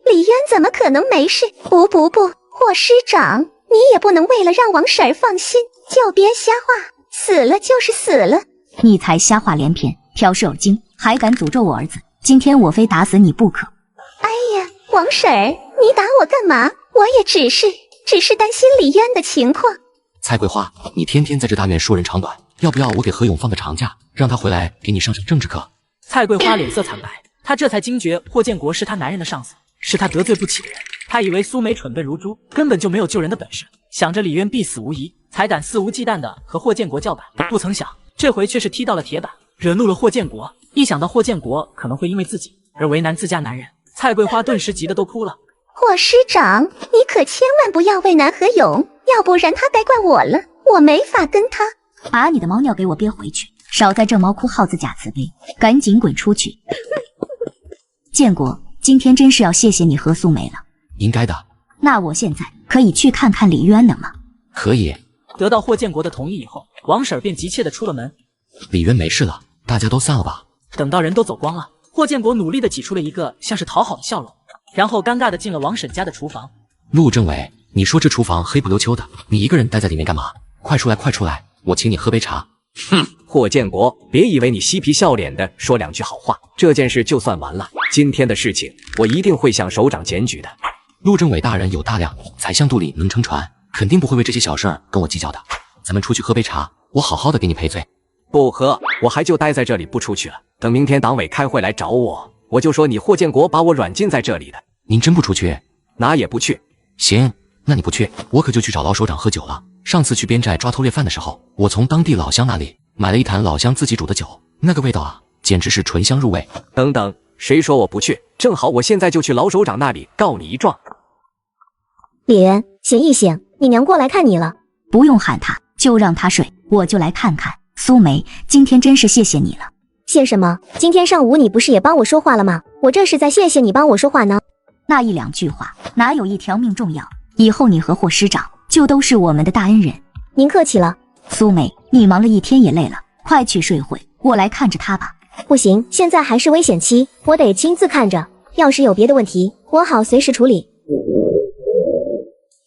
李渊怎么可能没事？不，霍师长，你也不能为了让王婶儿放心，就别瞎话，死了就是死了。你才瞎话连篇，挑事耳精，还敢诅咒我儿子！今天我非打死你不可！哎呀，王婶儿，你打我干嘛？我也只是担心李渊的情况。蔡桂花，你天天在这大院说人长短，要不要我给何勇放个长假，让他回来给你上政治课？蔡桂花脸色惨白，她这才惊觉霍建国是她男人的上司，是她得罪不起的人。她以为苏梅蠢笨如猪，根本就没有救人的本事，想着李渊必死无疑，才敢肆无忌惮的和霍建国叫板。不曾想这回却是踢到了铁板，惹怒了霍建国。一想到霍建国可能会因为自己而为难自家男人，蔡桂花顿时急得都哭了。霍师长，你可千万不要为难何勇，要不然他该怪我了，我没法跟他。把你的猫尿给我憋回去，少在这猫哭耗子假慈悲，赶紧滚出去。建国，今天真是要谢谢你和苏梅了。应该的。那我现在可以去看看李渊了吗？可以。得到霍建国的同意以后，王婶便急切地出了门。李渊没事了，大家都散了吧。等到人都走光了，霍建国努力地挤出了一个像是讨好的笑容，然后尴尬地进了王婶家的厨房。陆政委，你说这厨房黑不溜秋的，你一个人待在里面干嘛？快出来，快出来，我请你喝杯茶。哼，霍建国，别以为你嬉皮笑脸的说两句好话，这件事就算完了。今天的事情，我一定会向首长检举的。陆政委大人有大量，宰相肚里能撑船，肯定不会为这些小事儿跟我计较的。咱们出去喝杯茶，我好好的给你赔罪。不喝，我还就待在这里不出去了。等明天党委开会来找我，我就说你霍建国把我软禁在这里的。您真不出去？哪也不去。行，那你不去，我可就去找老首长喝酒了。上次去边寨抓偷猎犯的时候，我从当地老乡那里买了一坛老乡自己煮的酒，那个味道啊，简直是醇香入味。等等，谁说我不去？正好我现在就去老首长那里告你一状。李渊，醒一醒，你娘过来看你了。不用喊他，就让他睡，我就来看看。苏梅，今天真是谢谢你了。谢什么？今天上午你不是也帮我说话了吗？我这是在谢谢你帮我说话呢。那一两句话，哪有一条命重要？以后你和霍师长就都是我们的大恩人。您客气了。苏梅，你忙了一天也累了，快去睡会，我来看着他吧。不行，现在还是危险期，我得亲自看着，要是有别的问题，我好随时处理。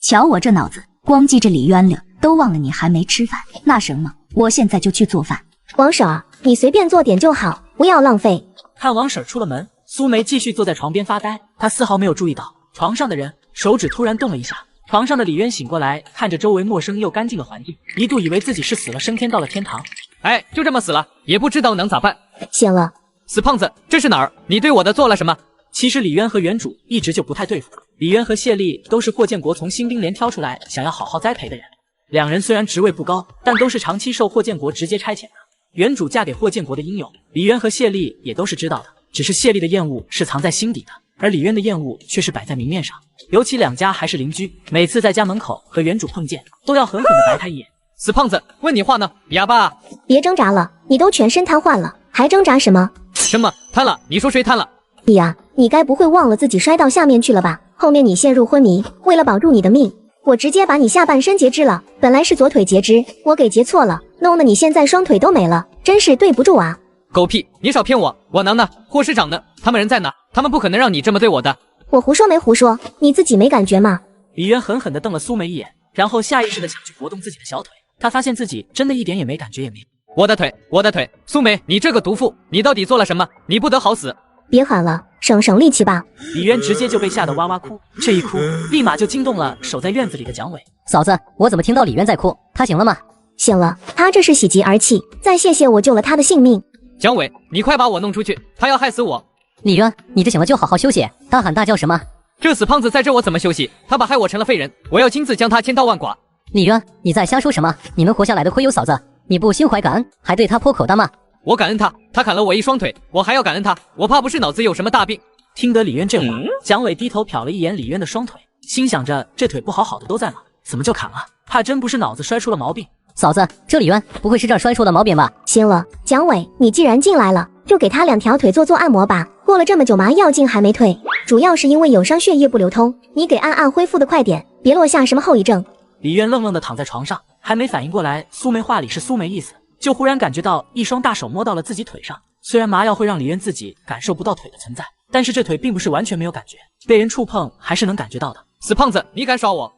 瞧我这脑子，光记着李渊了，都忘了你还没吃饭。那什么，我现在就去做饭。王婶儿，你随便做点就好，不要浪费。看王婶出了门，苏梅继续坐在床边发呆，她丝毫没有注意到床上的人，手指突然动了一下。床上的李渊醒过来，看着周围陌生又干净的环境，一度以为自己是死了升天到了天堂。哎，就这么死了，也不知道能咋办。醒了。死胖子，这是哪儿？你对我的做了什么？其实李渊和原主一直就不太对付。李渊和谢丽都是霍建国从新兵连挑出来想要好好栽培的人，两人虽然职位不高，但都是长期受霍建国直接差遣的。原主嫁给霍建国的英勇，李渊和谢丽也都是知道的，只是谢丽的厌恶是藏在心底的，而李渊的厌恶却是摆在明面上。尤其两家还是邻居，每次在家门口和原主碰见，都要狠狠地白他一眼。死胖子，问你话呢，哑巴！别挣扎了，你都全身瘫痪了，还挣扎什么？什么瘫了？你说谁瘫了？你呀，你该不会忘了自己摔到下面去了吧？后面你陷入昏迷，为了保住你的命，我直接把你下半身截肢了。本来是左腿截肢，我给截错了，弄得你现在双腿都没了，真是对不住啊！狗屁！你少骗我！我能呢？霍师长呢？他们人在哪？他们不可能让你这么对我的。我胡说没胡说？你自己没感觉吗？李渊狠狠地瞪了苏梅一眼，然后下意识地想去活动自己的小腿。他发现自己真的一点也没感觉，也没。我的腿，我的腿！苏梅，你这个毒妇，你到底做了什么？你不得好死！别喊了，省力气吧。李渊直接就被吓得哇哇哭，这一哭立马就惊动了守在院子里的蒋伟。嫂子，我怎么听到李渊在哭？他醒了吗？醒了，他这是喜极而泣，再谢谢我救了他的性命。蒋伟，你快把我弄出去，他要害死我！李渊，你这醒了就好好休息，大喊大叫什么？这死胖子在这我怎么休息？他把害我成了废人，我要亲自将他千刀万剐！李渊，你在瞎说什么？你能活下来的亏有嫂子，你不心怀感恩，还对他泼口大骂。我感恩他，他砍了我一双腿，我还要感恩他，我怕不是脑子有什么大病。听得李渊这话，蒋伟低头瞟了一眼李渊的双腿，心想着这腿不好好的都在吗？怎么就砍了？怕真不是脑子摔出了毛病。嫂子，这李渊不会是这儿摔出了毛病吧？行了，蒋伟，你既然进来了，就给他2条腿做按摩吧。过了这么久，麻药劲还没退，主要是因为有伤，血液不流通。你给按恢复的快点，别落下什么后遗症。李渊愣愣地躺在床上，还没反应过来苏梅话里是苏梅意思，就忽然感觉到一双大手摸到了自己腿上。虽然麻药会让李渊自己感受不到腿的存在，但是这腿并不是完全没有感觉，被人触碰还是能感觉到的。死胖子，你敢耍我！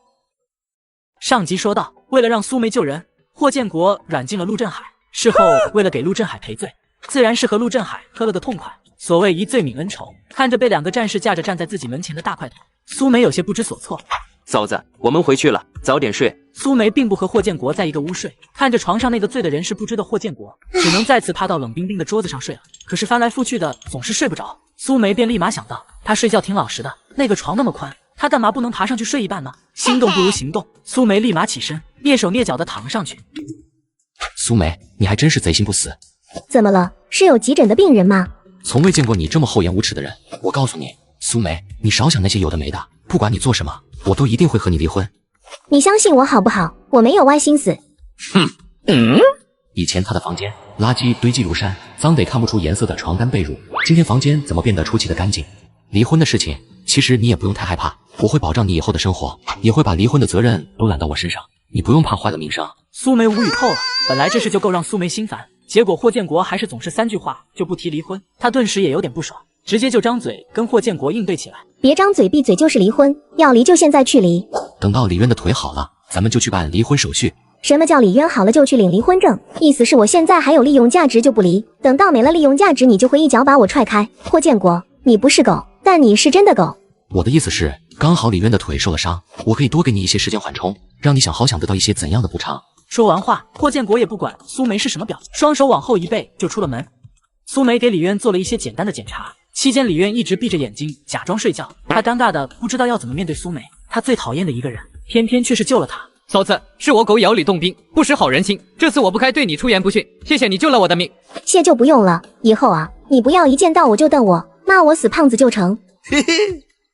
上集说到，为了让苏梅救人，霍建国软禁了陆振海，事后为了给陆振海赔罪，自然是和陆振海喝了个痛快。所谓一罪泯恩仇，看着被2个战士架着站在自己门前的大块头，苏梅有些不知所措。嫂子，我们回去了，早点睡。苏梅并不和霍建国在一个屋睡，看着床上那个醉的人是不知的霍建国，只能再次趴到冷冰冰的桌子上睡了。可是翻来覆去的总是睡不着，苏梅便立马想到，她睡觉挺老实的，那个床那么宽，她干嘛不能爬上去睡一半呢？心动不如行动，苏梅立马起身，蹑手蹑脚的躺了上去。苏梅，你还真是贼心不死。怎么了？是有急诊的病人吗？从未见过你这么厚颜无耻的人。我告诉你，苏梅，你少想那些有的没的，不管你做什么，我都一定会和你离婚。你相信我好不好？我没有歪心思。以前他的房间垃圾堆积如山，脏得看不出颜色的床单被褥，今天房间怎么变得出奇的干净？离婚的事情，其实你也不用太害怕，我会保障你以后的生活，也会把离婚的责任都揽到我身上，你不用怕坏了名声。苏梅无语透了，本来这事就够让苏梅心烦，结果霍建国还是总是3句话就不提离婚，她顿时也有点不爽，直接就张嘴跟霍建国应对起来。别张嘴闭嘴就是离婚，要离就现在去离。等到李渊的腿好了，咱们就去办离婚手续。什么叫李渊好了就去领离婚证？意思是我现在还有利用价值就不离，等到没了利用价值，你就会一脚把我踹开。霍建国，你不是狗，但你是真的狗。我的意思是，刚好李渊的腿受了伤，我可以多给你一些时间缓冲，让你想得到一些怎样的补偿。说完话，霍建国也不管苏梅是什么表，双手往后一背就出了门。苏梅给李渊做了一些简单的检查，期间李渊一直闭着眼睛假装睡觉，他尴尬的不知道要怎么面对苏梅，他最讨厌的一个人，偏偏却是救了他。嫂子，是我狗咬吕洞宾，不识好人心，这次我不该对你出言不逊，谢谢你救了我的命。谢就不用了，以后啊，你不要一见到我就瞪我，骂我死胖子就成。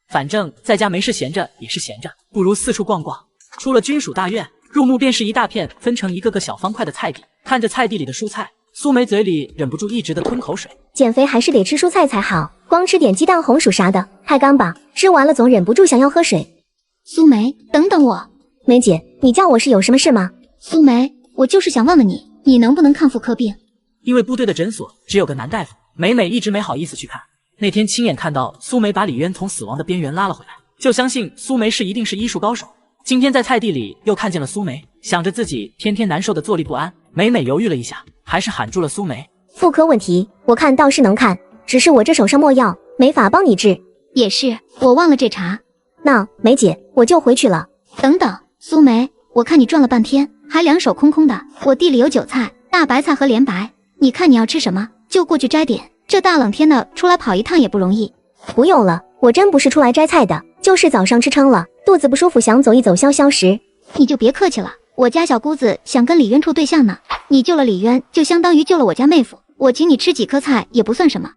反正在家没事闲着也是闲着，不如四处逛逛。出了军属大院，入目便是一大片分成一个个小方块的菜地，看着菜地里的蔬菜，苏梅嘴里忍不住一直的吞口水。减肥还是得吃蔬菜才好，光吃点鸡蛋红薯啥的太干巴，吃完了总忍不住想要喝水。苏梅，等等我。梅姐，你叫我是有什么事吗？苏梅，我就是想问问你，你能不能看妇科病？因为部队的诊所只有个男大夫，美美一直没好意思去看。那天亲眼看到苏梅把李渊从死亡的边缘拉了回来，就相信苏梅一定是医术高手。今天在菜地里又看见了苏梅，想着自己天天难受的坐立不安，美美犹豫了一下，还是喊住了苏梅。妇科问题我看倒是能看，只是我这手上没药，没法帮你治。也是，我忘了这茬。那梅姐，我就回去了。等等，苏梅，我看你转了半天，还两手空空的。我地里有韭菜、大白菜和莲白，你看你要吃什么，就过去摘点。这大冷天的出来跑一趟也不容易。不用了，我真不是出来摘菜的，就是早上吃撑了，肚子不舒服，想走一走消消食。你就别客气了，我家小姑子想跟李渊处对象呢，你救了李渊，就相当于救了我家妹夫，我请你吃几颗菜也不算什么。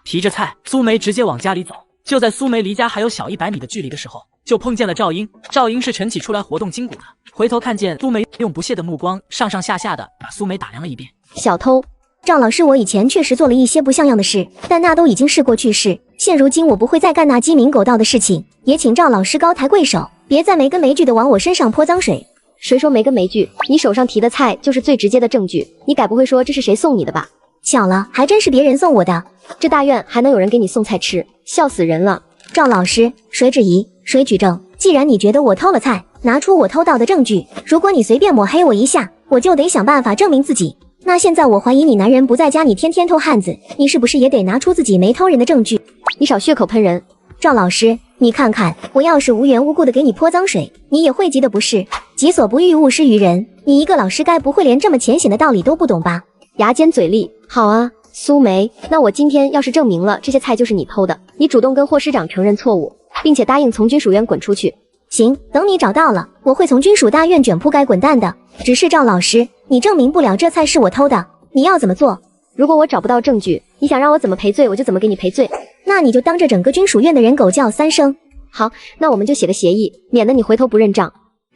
提着菜，苏梅直接往家里走。就在苏梅离家还有小100米的距离的时候，就碰见了赵英。赵英是晨起出来活动筋骨的，回头看见苏梅，用不屑的目光上上下下的把苏梅打量了一遍。小偷，赵老师，我以前确实做了一些不像样的事，但那都已经是过去式。现如今我不会再干那鸡鸣狗盗的事情，也请赵老师高抬贵手，别再没根没据的往我身上泼脏水。谁说没根没据？你手上提的菜就是最直接的证据，你该不会说这是谁送你的吧？巧了，还真是别人送我的。这大院还能有人给你送菜吃，笑死人了。赵老师，谁质疑谁举证。既然你觉得我偷了菜，拿出我偷盗的证据。如果你随便抹黑我一下，我就得想办法证明自己。那现在我怀疑你男人不在家，你天天偷汉子，你是不是也得拿出自己没偷人的证据？你少血口喷人。赵老师，你看看，我要是无缘无故的给你泼脏水，你也会急的不是？己所不欲，勿施于人。你一个老师该不会连这么浅显的道理都不懂吧？牙尖嘴利。好啊，苏梅，那我今天要是证明了这些菜就是你偷的，你主动跟霍师长承认错误，并且答应从军属院滚出去。行，等你找到了，我会从军属大院卷铺盖滚蛋的。只是赵老师，你证明不了这菜是我偷的，你要怎么做？如果我找不到证据，你想让我怎么赔罪，我就怎么给你赔罪。那你就当着整个军属院的人狗叫3声。好，那我们就写个协议，免得你回头不认账。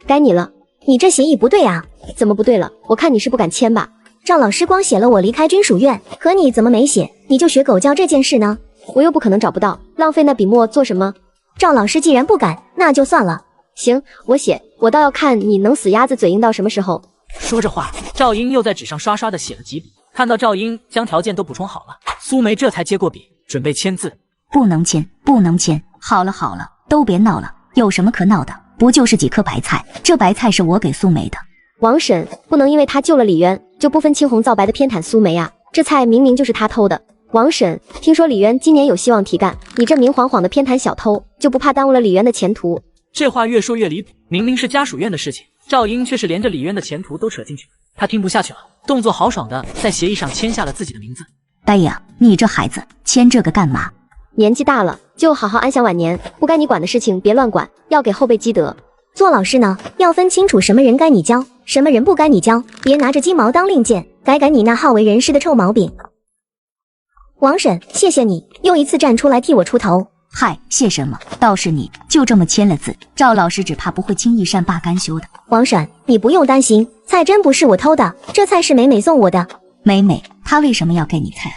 该你了。你这协议不对啊。怎么不对了？我看你是不敢签吧。赵老师光写了我离开军属院，可你怎么没写？你就学狗叫这件事呢？我又不可能找不到，浪费那笔墨做什么？赵老师既然不敢，那就算了。行，我写，我倒要看你能死鸭子嘴硬到什么时候。说着话，赵英又在纸上刷刷的写了几笔。看到赵英将条件都补充好了，苏梅这才接过笔，准备签字。不能签，不能签。好了好了，都别闹了，有什么可闹的？不就是几颗白菜？这白菜是我给苏梅的。王婶，不能因为他救了李渊，就不分青红皂白的偏袒苏梅啊！这菜明明就是他偷的。王婶，听说李渊今年有希望提干，你这明晃晃的偏袒小偷，就不怕耽误了李渊的前途？这话越说越离谱，明明是家属院的事情，赵英却是连着李渊的前途都扯进去，他听不下去了，动作豪爽的在协议上签下了自己的名字。呆呀，你这孩子签这个干嘛？年纪大了，就好好安享晚年，不该你管的事情别乱管，要给后辈积德。做老师呢，要分清楚什么人该你教，什么人不该你教，别拿着鸡毛当令箭，改改你那好为人师的臭毛病。王婶，谢谢你又一次站出来替我出头。嗨，谢什么？倒是你就这么签了字，赵老师只怕不会轻易善罢甘休的。王婶，你不用担心，菜真不是我偷的，这菜是美美送我的。美美，她为什么要给你菜啊？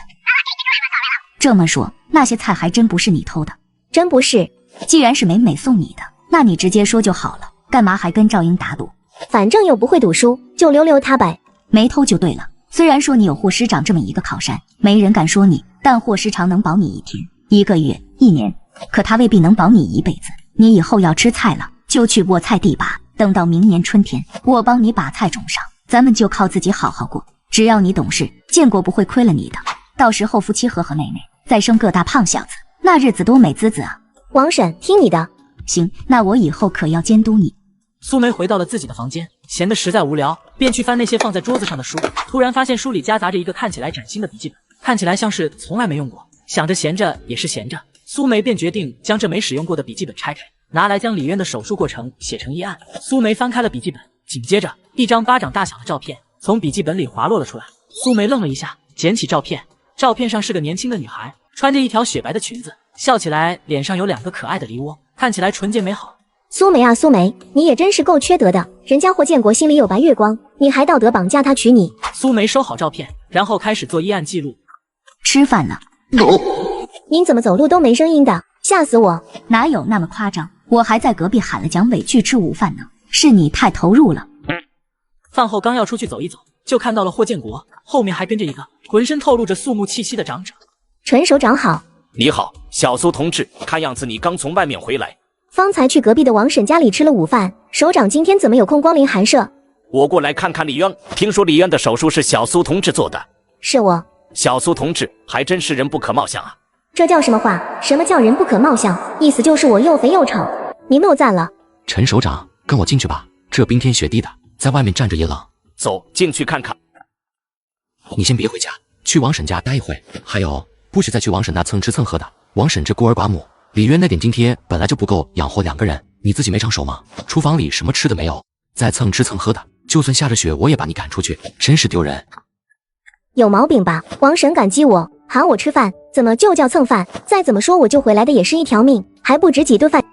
这么说，那些菜还真不是你偷的？真不是。既然是美美送你的，那你直接说就好了，干嘛还跟赵英打赌？反正又不会赌输，就溜溜他呗。没偷就对了。虽然说你有霍师长这么一个靠山，没人敢说你，但霍师长能保你一天、1个月、1年，可他未必能保你一辈子。你以后要吃菜了，就去握菜地把，等到明年春天，我帮你把菜种上，咱们就靠自己好好过。只要你懂事，建国不会亏了你的。到时候夫妻和美美，再生个大胖小子，那日子多美滋滋啊！王婶，听你的。行，那我以后可要监督你。苏梅回到了自己的房间，闲得实在无聊，便去翻那些放在桌子上的书。突然发现书里夹杂着一个看起来崭新的笔记本，看起来像是从来没用过。想着闲着也是闲着，苏梅便决定将这没使用过的笔记本拆开，拿来将李渊的手术过程写成一案。苏梅翻开了笔记本，紧接着一张巴掌大小的照片从笔记本里滑落了出来。苏梅愣了一下，捡起照片，照片上是个年轻的女孩，穿着一条雪白的裙子，笑起来脸上有2个可爱的梨窝，看起来纯洁美好。苏梅啊苏梅，你也真是够缺德的，人家霍建国心里有白月光，你还道德绑架他娶你。苏梅收好照片，然后开始做医案记录。吃饭了。您怎么走路都没声音的，吓死我。哪有那么夸张，我还在隔壁喊了蒋伟去吃午饭呢，是你太投入了。饭后刚要出去走一走，就看到了霍建国，后面还跟着一个浑身透露着肃穆气息的长者。陈首长好。你好，小苏同志，看样子你刚从外面回来。方才去隔壁的王婶家里吃了午饭，首长今天怎么有空光临寒舍？我过来看看李渊，听说李渊的手术是小苏同志做的。是我。小苏同志还真是人不可貌相啊。这叫什么话？什么叫人不可貌相？意思就是我又肥又丑。您谬赞了。陈首长，跟我进去吧，这冰天雪地的，在外面站着也冷。走，进去看看。你先别回家，去王婶家待一会。还有，不许再去王婶那蹭吃蹭喝的。王婶这孤儿寡母，李渊那点津贴本来就不够养活2个人，你自己没长手吗？厨房里什么吃的没有，再蹭吃蹭喝的，就算下着雪我也把你赶出去，真是丢人。有毛病吧？王婶感激我，喊我吃饭，怎么就叫蹭饭？再怎么说我就回来的也是一条命，还不值几顿饭。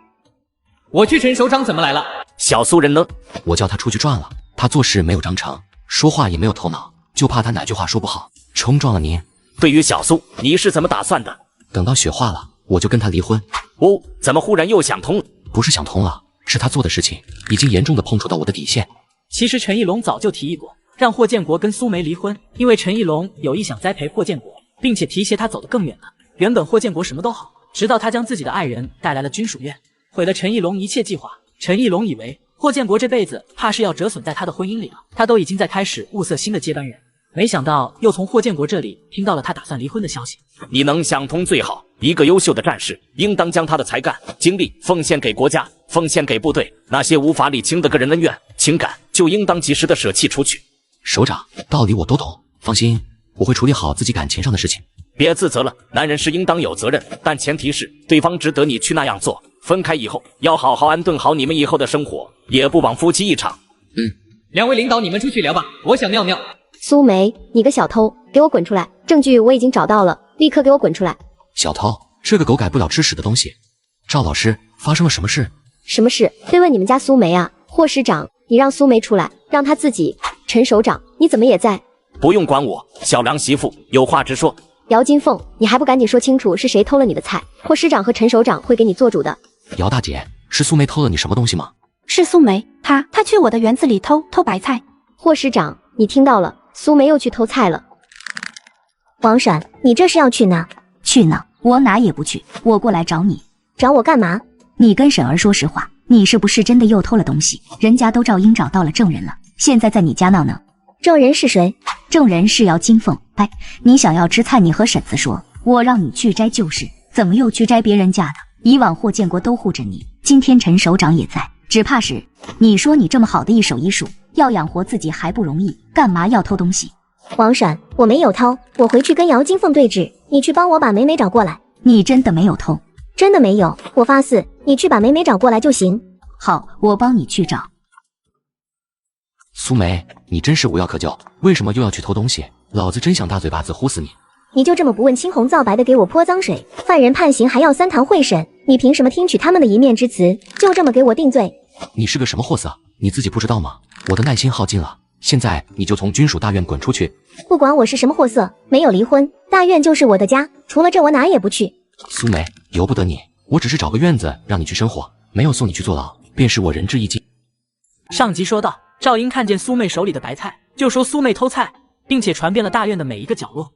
我去陈首长怎么来了？小苏人呢？我叫他出去转了，他做事没有章程，说话也没有头脑，就怕他哪句话说不好，冲撞了您。对于小苏，你是怎么打算的？等到雪化了，我就跟他离婚。哦，怎么忽然又想通了？不是想通了，是他做的事情已经严重的碰触到我的底线。其实陈义龙早就提议过，让霍建国跟苏梅离婚，因为陈义龙有意想栽培霍建国，并且提携他走得更远了。原本霍建国什么都好，直到他将自己的爱人带来了军属院，毁了陈义龙一切计划。陈义龙以为霍建国这辈子怕是要折损在他的婚姻里了，他都已经在开始物色新的接班人。没想到又从霍建国这里听到了他打算离婚的消息。你能想通最好，一个优秀的战士应当将他的才干、精力奉献给国家，奉献给部队，那些无法理清的个人恩怨情感就应当及时的舍弃出去。首长，道理我都懂，放心，我会处理好自己感情上的事情。别自责了，男人是应当有责任，但前提是对方值得你去那样做。分开以后要好好安顿好你们以后的生活，也不枉夫妻一场。两位领导，你们出去聊吧，我想尿尿。苏梅，你个小偷，给我滚出来！证据我已经找到了，立刻给我滚出来！小偷，这个狗改不了吃屎的东西。赵老师，发生了什么事？什么事？对问你们家苏梅啊！霍师长，你让苏梅出来，让她自己。陈首长，你怎么也在？不用管我，小梁媳妇，有话直说。姚金凤，你还不赶紧说清楚是谁偷了你的菜？霍师长和陈首长会给你做主的。姚大姐，是苏梅偷了你什么东西吗？是苏梅，她去我的园子里偷白菜。霍师长，你听到了，苏梅又去偷菜了。王婶，你这是要去哪？去哪？我哪也不去，我过来找你。找我干嘛？你跟婶儿说实话，你是不是真的又偷了东西？人家都赵英找到了证人了，现在在你家闹呢。证人是谁？证人是姚金凤。哎，你想要吃菜，你和婶子说，我让你去摘就是，怎么又去摘别人家的？以往霍建国都护着你，今天陈首长也在，只怕是你说你这么好的一手艺术，要养活自己还不容易，干嘛要偷东西？王婶，我没有偷，我回去跟姚金凤对质，你去帮我把美美找过来。你真的没有偷？真的没有，我发誓，你去把美美找过来就行。好，我帮你去找。苏梅，你真是无药可救，为什么又要去偷东西？老子真想大嘴巴子呼死你！你就这么不问青红皂白的给我泼脏水？犯人判刑还要3堂会审，你凭什么听取他们的一面之词，就这么给我定罪？你是个什么货色？你自己不知道吗？我的耐心耗尽了，现在你就从军属大院滚出去！不管我是什么货色，没有离婚，大院就是我的家，除了这我哪也不去。苏梅，由不得你，我只是找个院子让你去生活，没有送你去坐牢，便是我仁至义尽。上集说到，赵英看见苏妹手里的白菜，就说苏妹偷菜，并且传遍了大院的每一个角落。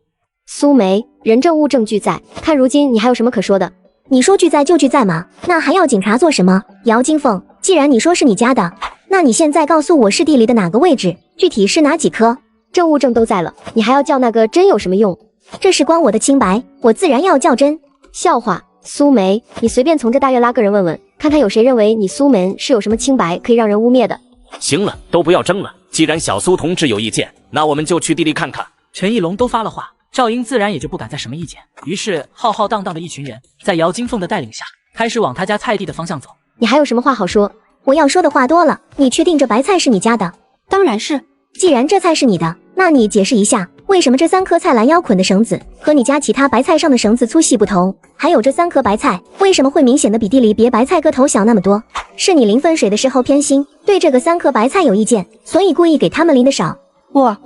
苏梅，人证物证俱在，看如今你还有什么可说的？你说俱在就俱在嘛，那还要警察做什么？姚金凤，既然你说是你家的，那你现在告诉我是地里的哪个位置，具体是哪几棵？证物证都在了，你还要叫那个真有什么用？这事关我的清白，我自然要较真。笑话，苏梅，你随便从这大院拉个人问问，看看有谁认为你苏门是有什么清白可以让人污蔑的。行了，都不要争了，既然小苏同志有意见，那我们就去地里看看。陈义龙都发了话，赵英自然也就不敢再什么意见，于是浩浩荡荡的一群人在姚金凤的带领下，开始往他家菜地的方向走。你还有什么话好说？我要说的话多了，你确定这白菜是你家的？当然是。既然这菜是你的，那你解释一下，为什么这3颗菜拦腰捆的绳子和你家其他白菜上的绳子粗细不同？还有这3颗白菜为什么会明显的比地里别白菜个头小那么多？是你淋分水的时候偏心，对这个3颗白菜有意见，所以故意给他们淋的少？我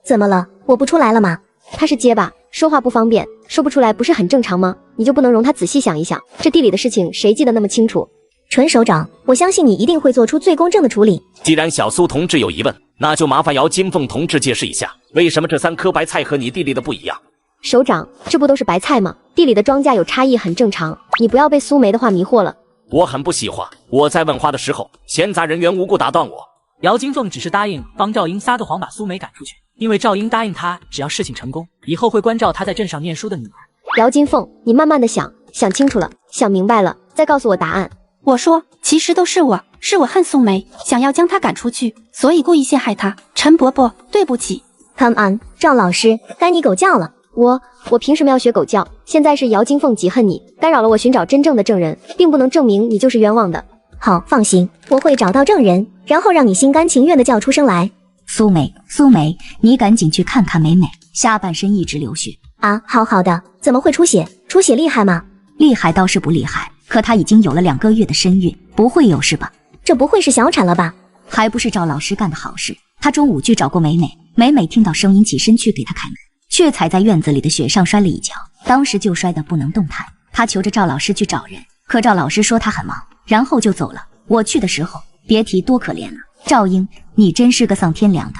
怎么了？我不出来了吗？他是结巴，说话不方便，说不出来不是很正常吗？你就不能容他仔细想一想，这地里的事情谁记得那么清楚？陈首长，我相信你一定会做出最公正的处理。既然小苏同志有疑问，那就麻烦姚金凤同志解释一下，为什么这3颗白菜和你地里的不一样？首长，这不都是白菜吗？地里的庄稼有差异很正常，你不要被苏梅的话迷惑了。我很不喜欢，我在问话的时候，闲杂人员无故打断我。姚金凤只是答应帮赵英撒个谎把苏梅赶出去，因为赵英答应他，只要事情成功，以后会关照他在镇上念书的女儿。姚金凤，你慢慢的想，想清楚了，想明白了，再告诉我答案。我说，其实都是我恨苏梅，想要将她赶出去，所以故意陷害她。陈伯伯，对不起。Come on， 赵老师，该你狗叫了。我凭什么要学狗叫？现在是姚金凤嫉恨你，干扰了我寻找真正的证人，并不能证明你就是冤枉的。好，放心，我会找到证人，然后让你心甘情愿的叫出声来。苏梅，你赶紧去看看美美，下半身一直流血啊。好的，怎么会出血？出血厉害吗？厉害倒是不厉害，可她已经有了2个月的身孕，不会有事吧？这不会是小产了吧？还不是赵老师干的好事。他中午去找过美美，美美听到声音起身去给她开门，却踩在院子里的雪上摔了一跤，当时就摔得不能动弹。他求着赵老师去找人，可赵老师说他很忙，然后就走了。我去的时候，别提多可怜了。赵英，你真是个丧天良的。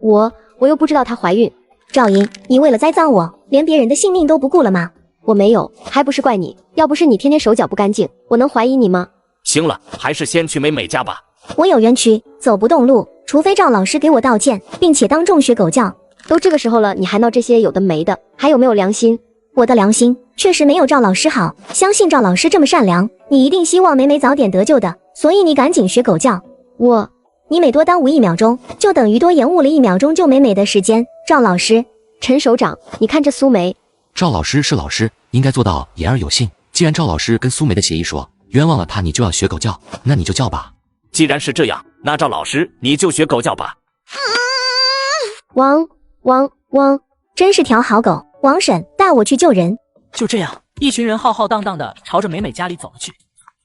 我又不知道她怀孕。赵英，你为了栽赃我，连别人的性命都不顾了吗？我没有，还不是怪你。要不是你天天手脚不干净，我能怀疑你吗？行了，还是先去美美家吧。我有冤屈，走不动路，除非赵老师给我道歉，并且当众学狗叫。都这个时候了，你还闹这些有的没的，还有没有良心？我的良心确实没有赵老师好，相信赵老师这么善良，你一定希望美美早点得救的，所以你赶紧学狗叫。你每多耽误1秒钟，就等于多延误了1秒钟救美美的时间。赵老师，陈首长，你看这苏梅。赵老师是老师，应该做到言而有信。既然赵老师跟苏梅的协议说冤枉了他，你就要学狗叫，那你就叫吧。既然是这样，那赵老师你就学狗叫吧。汪，真是条好狗。王婶，带我去救人。就这样，一群人浩浩荡荡的朝着美美家里走了去。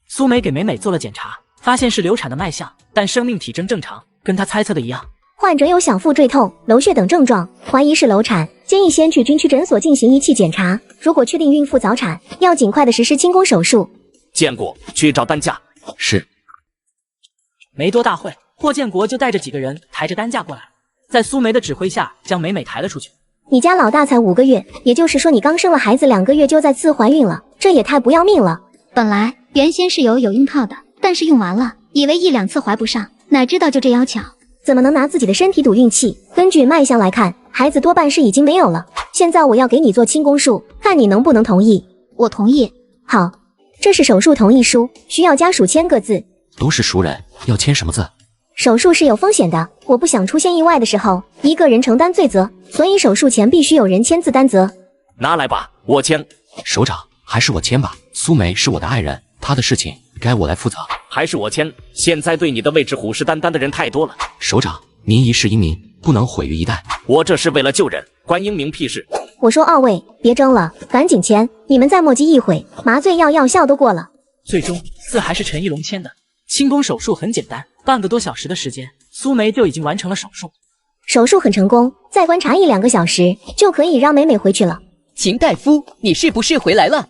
苏梅给美美做了检查，发现是流产的脉象，但生命体征正常，跟她猜测的一样。患者有响腹坠痛、流血等症状，怀疑是流产，建议先去军区诊所进行仪器检查。如果确定孕妇早产，要尽快的实施清宫手术。建国，去找担架。是。没多大会，霍建国就带着几个人抬着担架过来，在苏梅的指挥下将美美抬了出去。你家老大才5个月，也就是说你刚生了孩子2个月就再次怀孕了，这也太不要命了。本来原先是有孕套的，但是用完了，以为1、2次怀不上，哪知道就这妖巧。怎么能拿自己的身体赌运气？根据脉象来看，孩子多半是已经没有了。现在我要给你做清宫术，看你能不能同意。我同意。好，这是手术同意书，需要家属签个字。都是熟人，要签什么字？手术是有风险的，我不想出现意外的时候，一个人承担罪责，所以手术前必须有人签字担责。拿来吧，我签。首长，还是我签吧。苏梅是我的爱人，她的事情该我来负责。还是我签，现在对你的位置虎视眈眈的人太多了。首长，民一事因民，不能毁于一旦。我这是为了救人，关英明屁事。我说二位别争了，赶紧签，你们再磨叽一会，麻醉药效都过了。最终字还是陈一龙签的。清宫手术很简单，半个多小时的时间，苏梅就已经完成了手术。手术很成功，再观察1、2个小时就可以让美美回去了。秦大夫，你是不是回来了？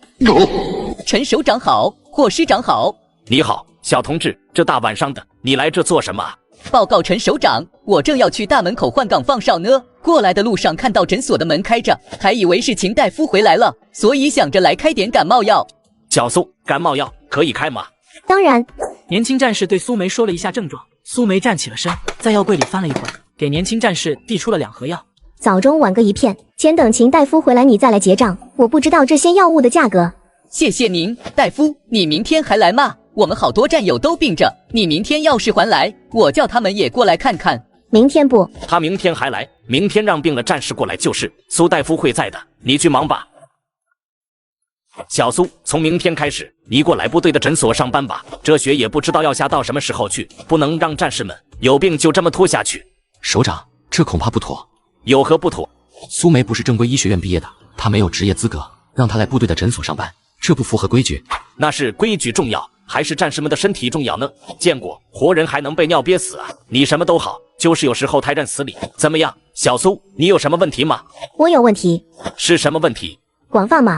陈首长好，霍师长好。你好，小同志，这大晚上的，你来这做什么？报告陈首长，我正要去大门口换岗放哨呢，过来的路上看到诊所的门开着，还以为是秦大夫回来了，所以想着来开点感冒药。小苏，感冒药可以开吗？当然。年轻战士对苏梅说了一下症状，苏梅站起了身，在药柜里翻了一会儿，给年轻战士递出了2盒药。早中晚各1片，先等秦大夫回来你再来结账，我不知道这些药物的价格。谢谢您，大夫，你明天还来吗？我们好多战友都病着，你明天要是还来，我叫他们也过来看看。明天不，他明天还来，明天让病了战士过来就是，苏大夫会在的，你去忙吧。小苏，从明天开始，你过来部队的诊所上班吧。这雪也不知道要下到什么时候去，不能让战士们有病就这么拖下去。首长，这恐怕不妥。有何不妥？苏梅不是正规医学院毕业的，她没有职业资格，让她来部队的诊所上班，这不符合规矩。那是规矩重要，还是战士们的身体重要呢？见过活人还能被尿憋死啊？你什么都好，就是有时候太认死理。怎么样，小苏，你有什么问题吗？我有问题。是什么问题？广泛吗？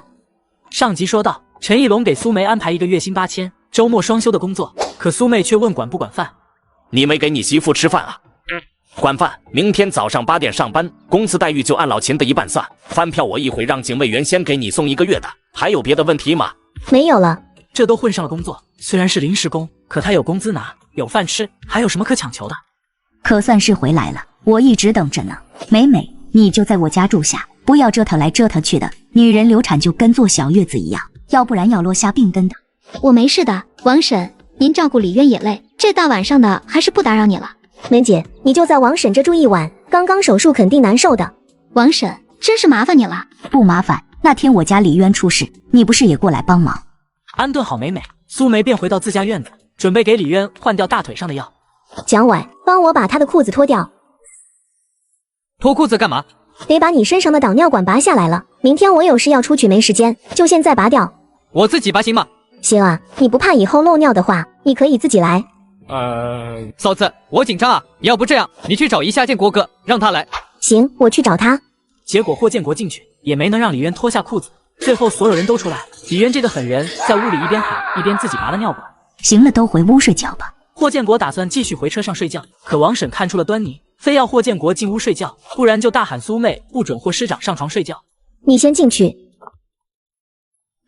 上集说到，陈一龙给苏梅安排1个月薪8000，周末双休的工作，可苏妹却问管不管饭。你没给你媳妇吃饭啊？管饭，明天早上8点上班，工资待遇就按老秦的1半算，饭票我一会让警卫员先给你送1个月的。还有别的问题吗？没有了。这都混上了工作，虽然是临时工，可他有工资拿，有饭吃，还有什么可强求的？可算是回来了，我一直等着呢。美美，你就在我家住下，不要折腾来折腾去的，女人流产就跟坐小月子一样，要不然要落下病根的。我没事的，王婶，您照顾李渊也累，这大晚上的还是不打扰你了。梅姐，你就在王婶这住1晚，刚刚手术肯定难受的。王婶，真是麻烦你了。不麻烦，那天我家李渊出事，你不是也过来帮忙？安顿好美美，苏梅便回到自家院子，准备给李渊换掉大腿上的药。蒋伟，帮我把他的裤子脱掉。脱裤子干嘛？得把你身上的导尿管拔下来了，明天我有事要出去，没时间，就现在拔掉。我自己拔行吗？行啊，你不怕以后漏尿的话，你可以自己来。嫂子，我紧张啊，要不这样，你去找一下建国哥，让他来。行，我去找他。结果霍建国进去也没能让李渊脱下裤子。最后所有人都出来，李渊这个狠人在屋里一边喊一边自己拔了尿管。行了，都回屋睡觉吧。霍建国打算继续回车上睡觉，可王婶看出了端倪，非要霍建国进屋睡觉，不然就大喊苏妹不准霍师长上床睡觉。你先进去。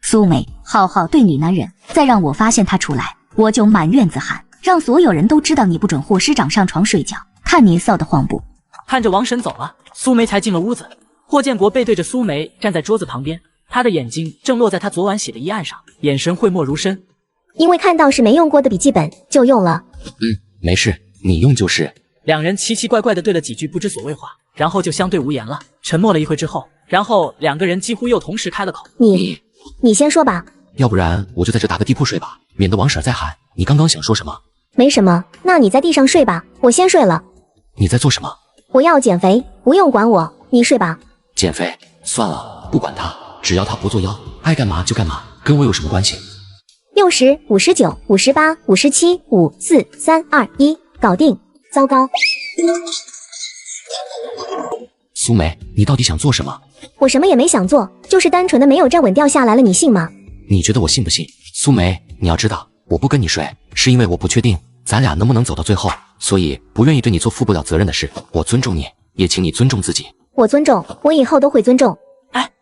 苏梅，好好对女男人，再让我发现他出来，我就满院子喊，让所有人都知道你不准霍师长上床睡觉，看你臊得慌不？看着王婶走了，苏梅才进了屋子。霍建国背对着苏梅站在桌子旁边，他的眼睛正落在他昨晚写的一案上，眼神讳莫如深。因为看到是没用过的笔记本，就用了。没事，你用就是。两人奇奇怪怪的对了几句不知所谓话，然后就相对无言了。沉默了一会之后，然后两个人几乎又同时开了口。你先说吧。要不然我就在这打个地铺睡吧，免得王婶再喊。你刚刚想说什么？没什么，那你在地上睡吧，我先睡了。你在做什么？我要减肥，不用管我，你睡吧。减肥？算了，不管他，只要他不作妖，爱干嘛就干嘛，跟我有什么关系？60、59、58、57、5、4、3、2、1，搞定。糟糕。苏梅，你到底想做什么？我什么也没想做，就是单纯的没有站稳掉下来了，你信吗？你觉得我信不信？苏梅，你要知道，我不跟你睡，是因为我不确定咱俩能不能走到最后，所以不愿意对你做负不了责任的事。我尊重你，也请你尊重自己。我尊重，我以后都会尊重。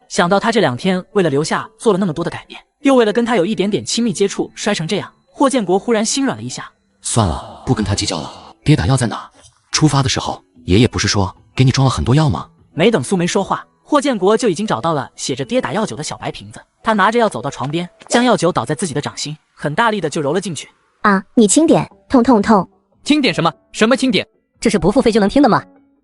想到他这2天为了留下做了那么多的改变，又为了跟他有一点点亲密接触摔成这样，霍建国忽然心软了一下。算了，不跟他计较了。跌打药在哪？出发的时候，爷爷不是说给你装了很多药吗？没等苏梅说话，霍建国就已经找到了写着跌打药酒的小白瓶子。他拿着药走到床边，将药酒倒在自己的掌心，很大力的就揉了进去。啊，你轻点，痛痛痛！轻点什么？什么轻点？这是不付费就能听的吗？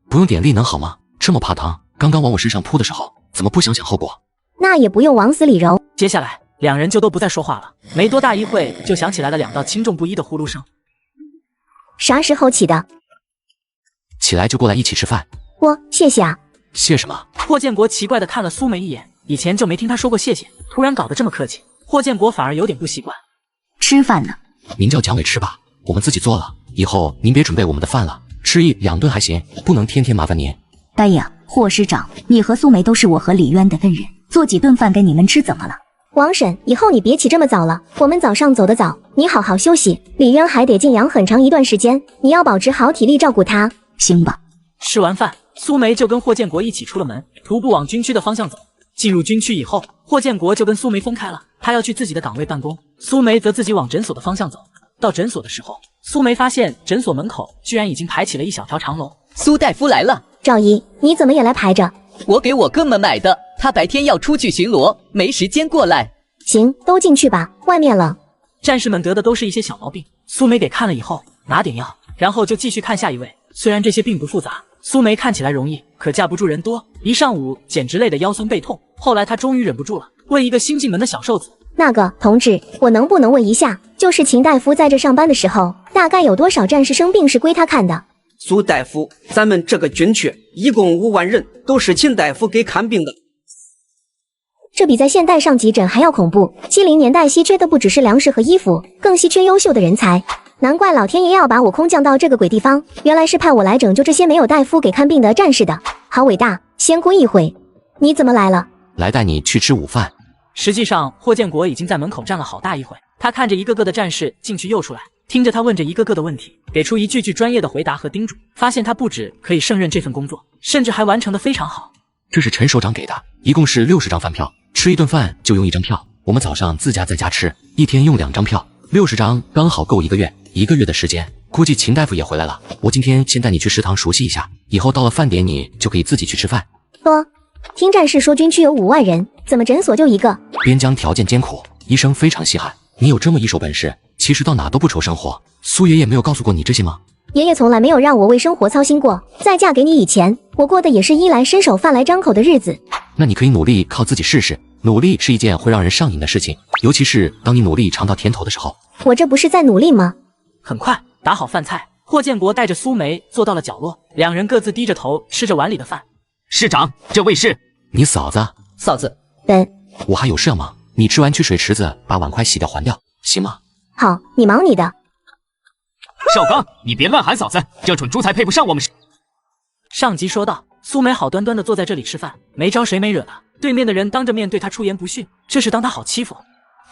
不用点力能好吗？这么怕疼，刚刚往我身上扑的时候，怎么不想想后果？那也不用往死里揉。接下来两人就都不再说话了。没多大一会，就响起来了2道轻重不一的呼噜声。啥时候起的？起来就过来一起吃饭。谢谢啊。谢什么？霍建国奇怪的看了苏梅一眼，以前就没听他说过谢谢，突然搞得这么客气，霍建国反而有点不习惯。吃饭呢？您叫蒋伟吃吧，我们自己做了，以后您别准备我们的饭了，吃1、2顿还行，不能天天麻烦您。呆呀，霍师长，你和苏梅都是我和李渊的恩人，做几顿饭给你们吃怎么了？王婶，以后你别起这么早了，我们早上走得早，你好好休息。李渊还得静养很长一段时间，你要保持好体力照顾他。行吧。吃完饭，苏梅就跟霍建国一起出了门，徒步往军区的方向走。进入军区以后，霍建国就跟苏梅分开了，他要去自己的岗位办公，苏梅则自己往诊所的方向走。到诊所的时候，苏梅发现诊所门口居然已经排起了一小条长龙。苏大夫来了。赵姨，你怎么也来排着？我给我哥们买的，他白天要出去巡逻，没时间过来。行，都进去吧，外面冷。战士们得的都是一些小毛病，苏梅给看了以后拿点药，然后就继续看下一位。虽然这些并不复杂，苏梅看起来容易，可架不住人多，一上午简直累得腰酸背痛。后来她终于忍不住了，问一个新进门的小瘦子：那个同志，我能不能问一下，就是秦大夫在这上班的时候，大概有多少战士生病是归他看的？苏大夫，咱们这个军区一共5万人，都是秦大夫给看病的。这比在现代上急诊还要恐怖。70年代稀缺的不只是粮食和衣服，更稀缺优秀的人才。难怪老天爷要把我空降到这个鬼地方，原来是派我来拯救这些没有大夫给看病的战士的。好伟大！先跪一会。你怎么来了？来带你去吃午饭。实际上，霍建国已经在门口站了好大一会，他看着一个个的战士进去又出来，听着他问着一个个的问题，给出一句句专业的回答和叮嘱，发现他不止可以胜任这份工作，甚至还完成得非常好。这是陈首长给的，一共是60张饭票，吃一顿饭就用1张票。我们早上自家在家吃，一天用2张票，60张刚好够1个月，1个月的时间，估计秦大夫也回来了。我今天先带你去食堂熟悉一下，以后到了饭点你就可以自己去吃饭。听战士说军区有5万人，怎么诊所就1个？边疆条件艰苦，医生非常稀罕，你有这么一手本事，其实到哪都不愁生活。苏爷爷没有告诉过你这些吗？爷爷从来没有让我为生活操心过，在嫁给你以前，我过的也是衣来伸手饭来张口的日子。那你可以努力靠自己试试，努力是一件会让人上瘾的事情，尤其是当你努力尝到甜头的时候。我这不是在努力吗？很快打好饭菜，霍建国带着苏梅坐到了角落，两人各自低着头吃着碗里的饭。师长，这位是你嫂子。嫂子，我还有事要忙，你吃完去水池子把碗筷洗掉还掉，行吗？好，你忙你的。少刚，你别乱喊嫂子，这蠢猪才配不上我们。上集说到，苏梅好端端的坐在这里吃饭，没招谁没惹的，对面的人当着面对她出言不逊，这是当她好欺负。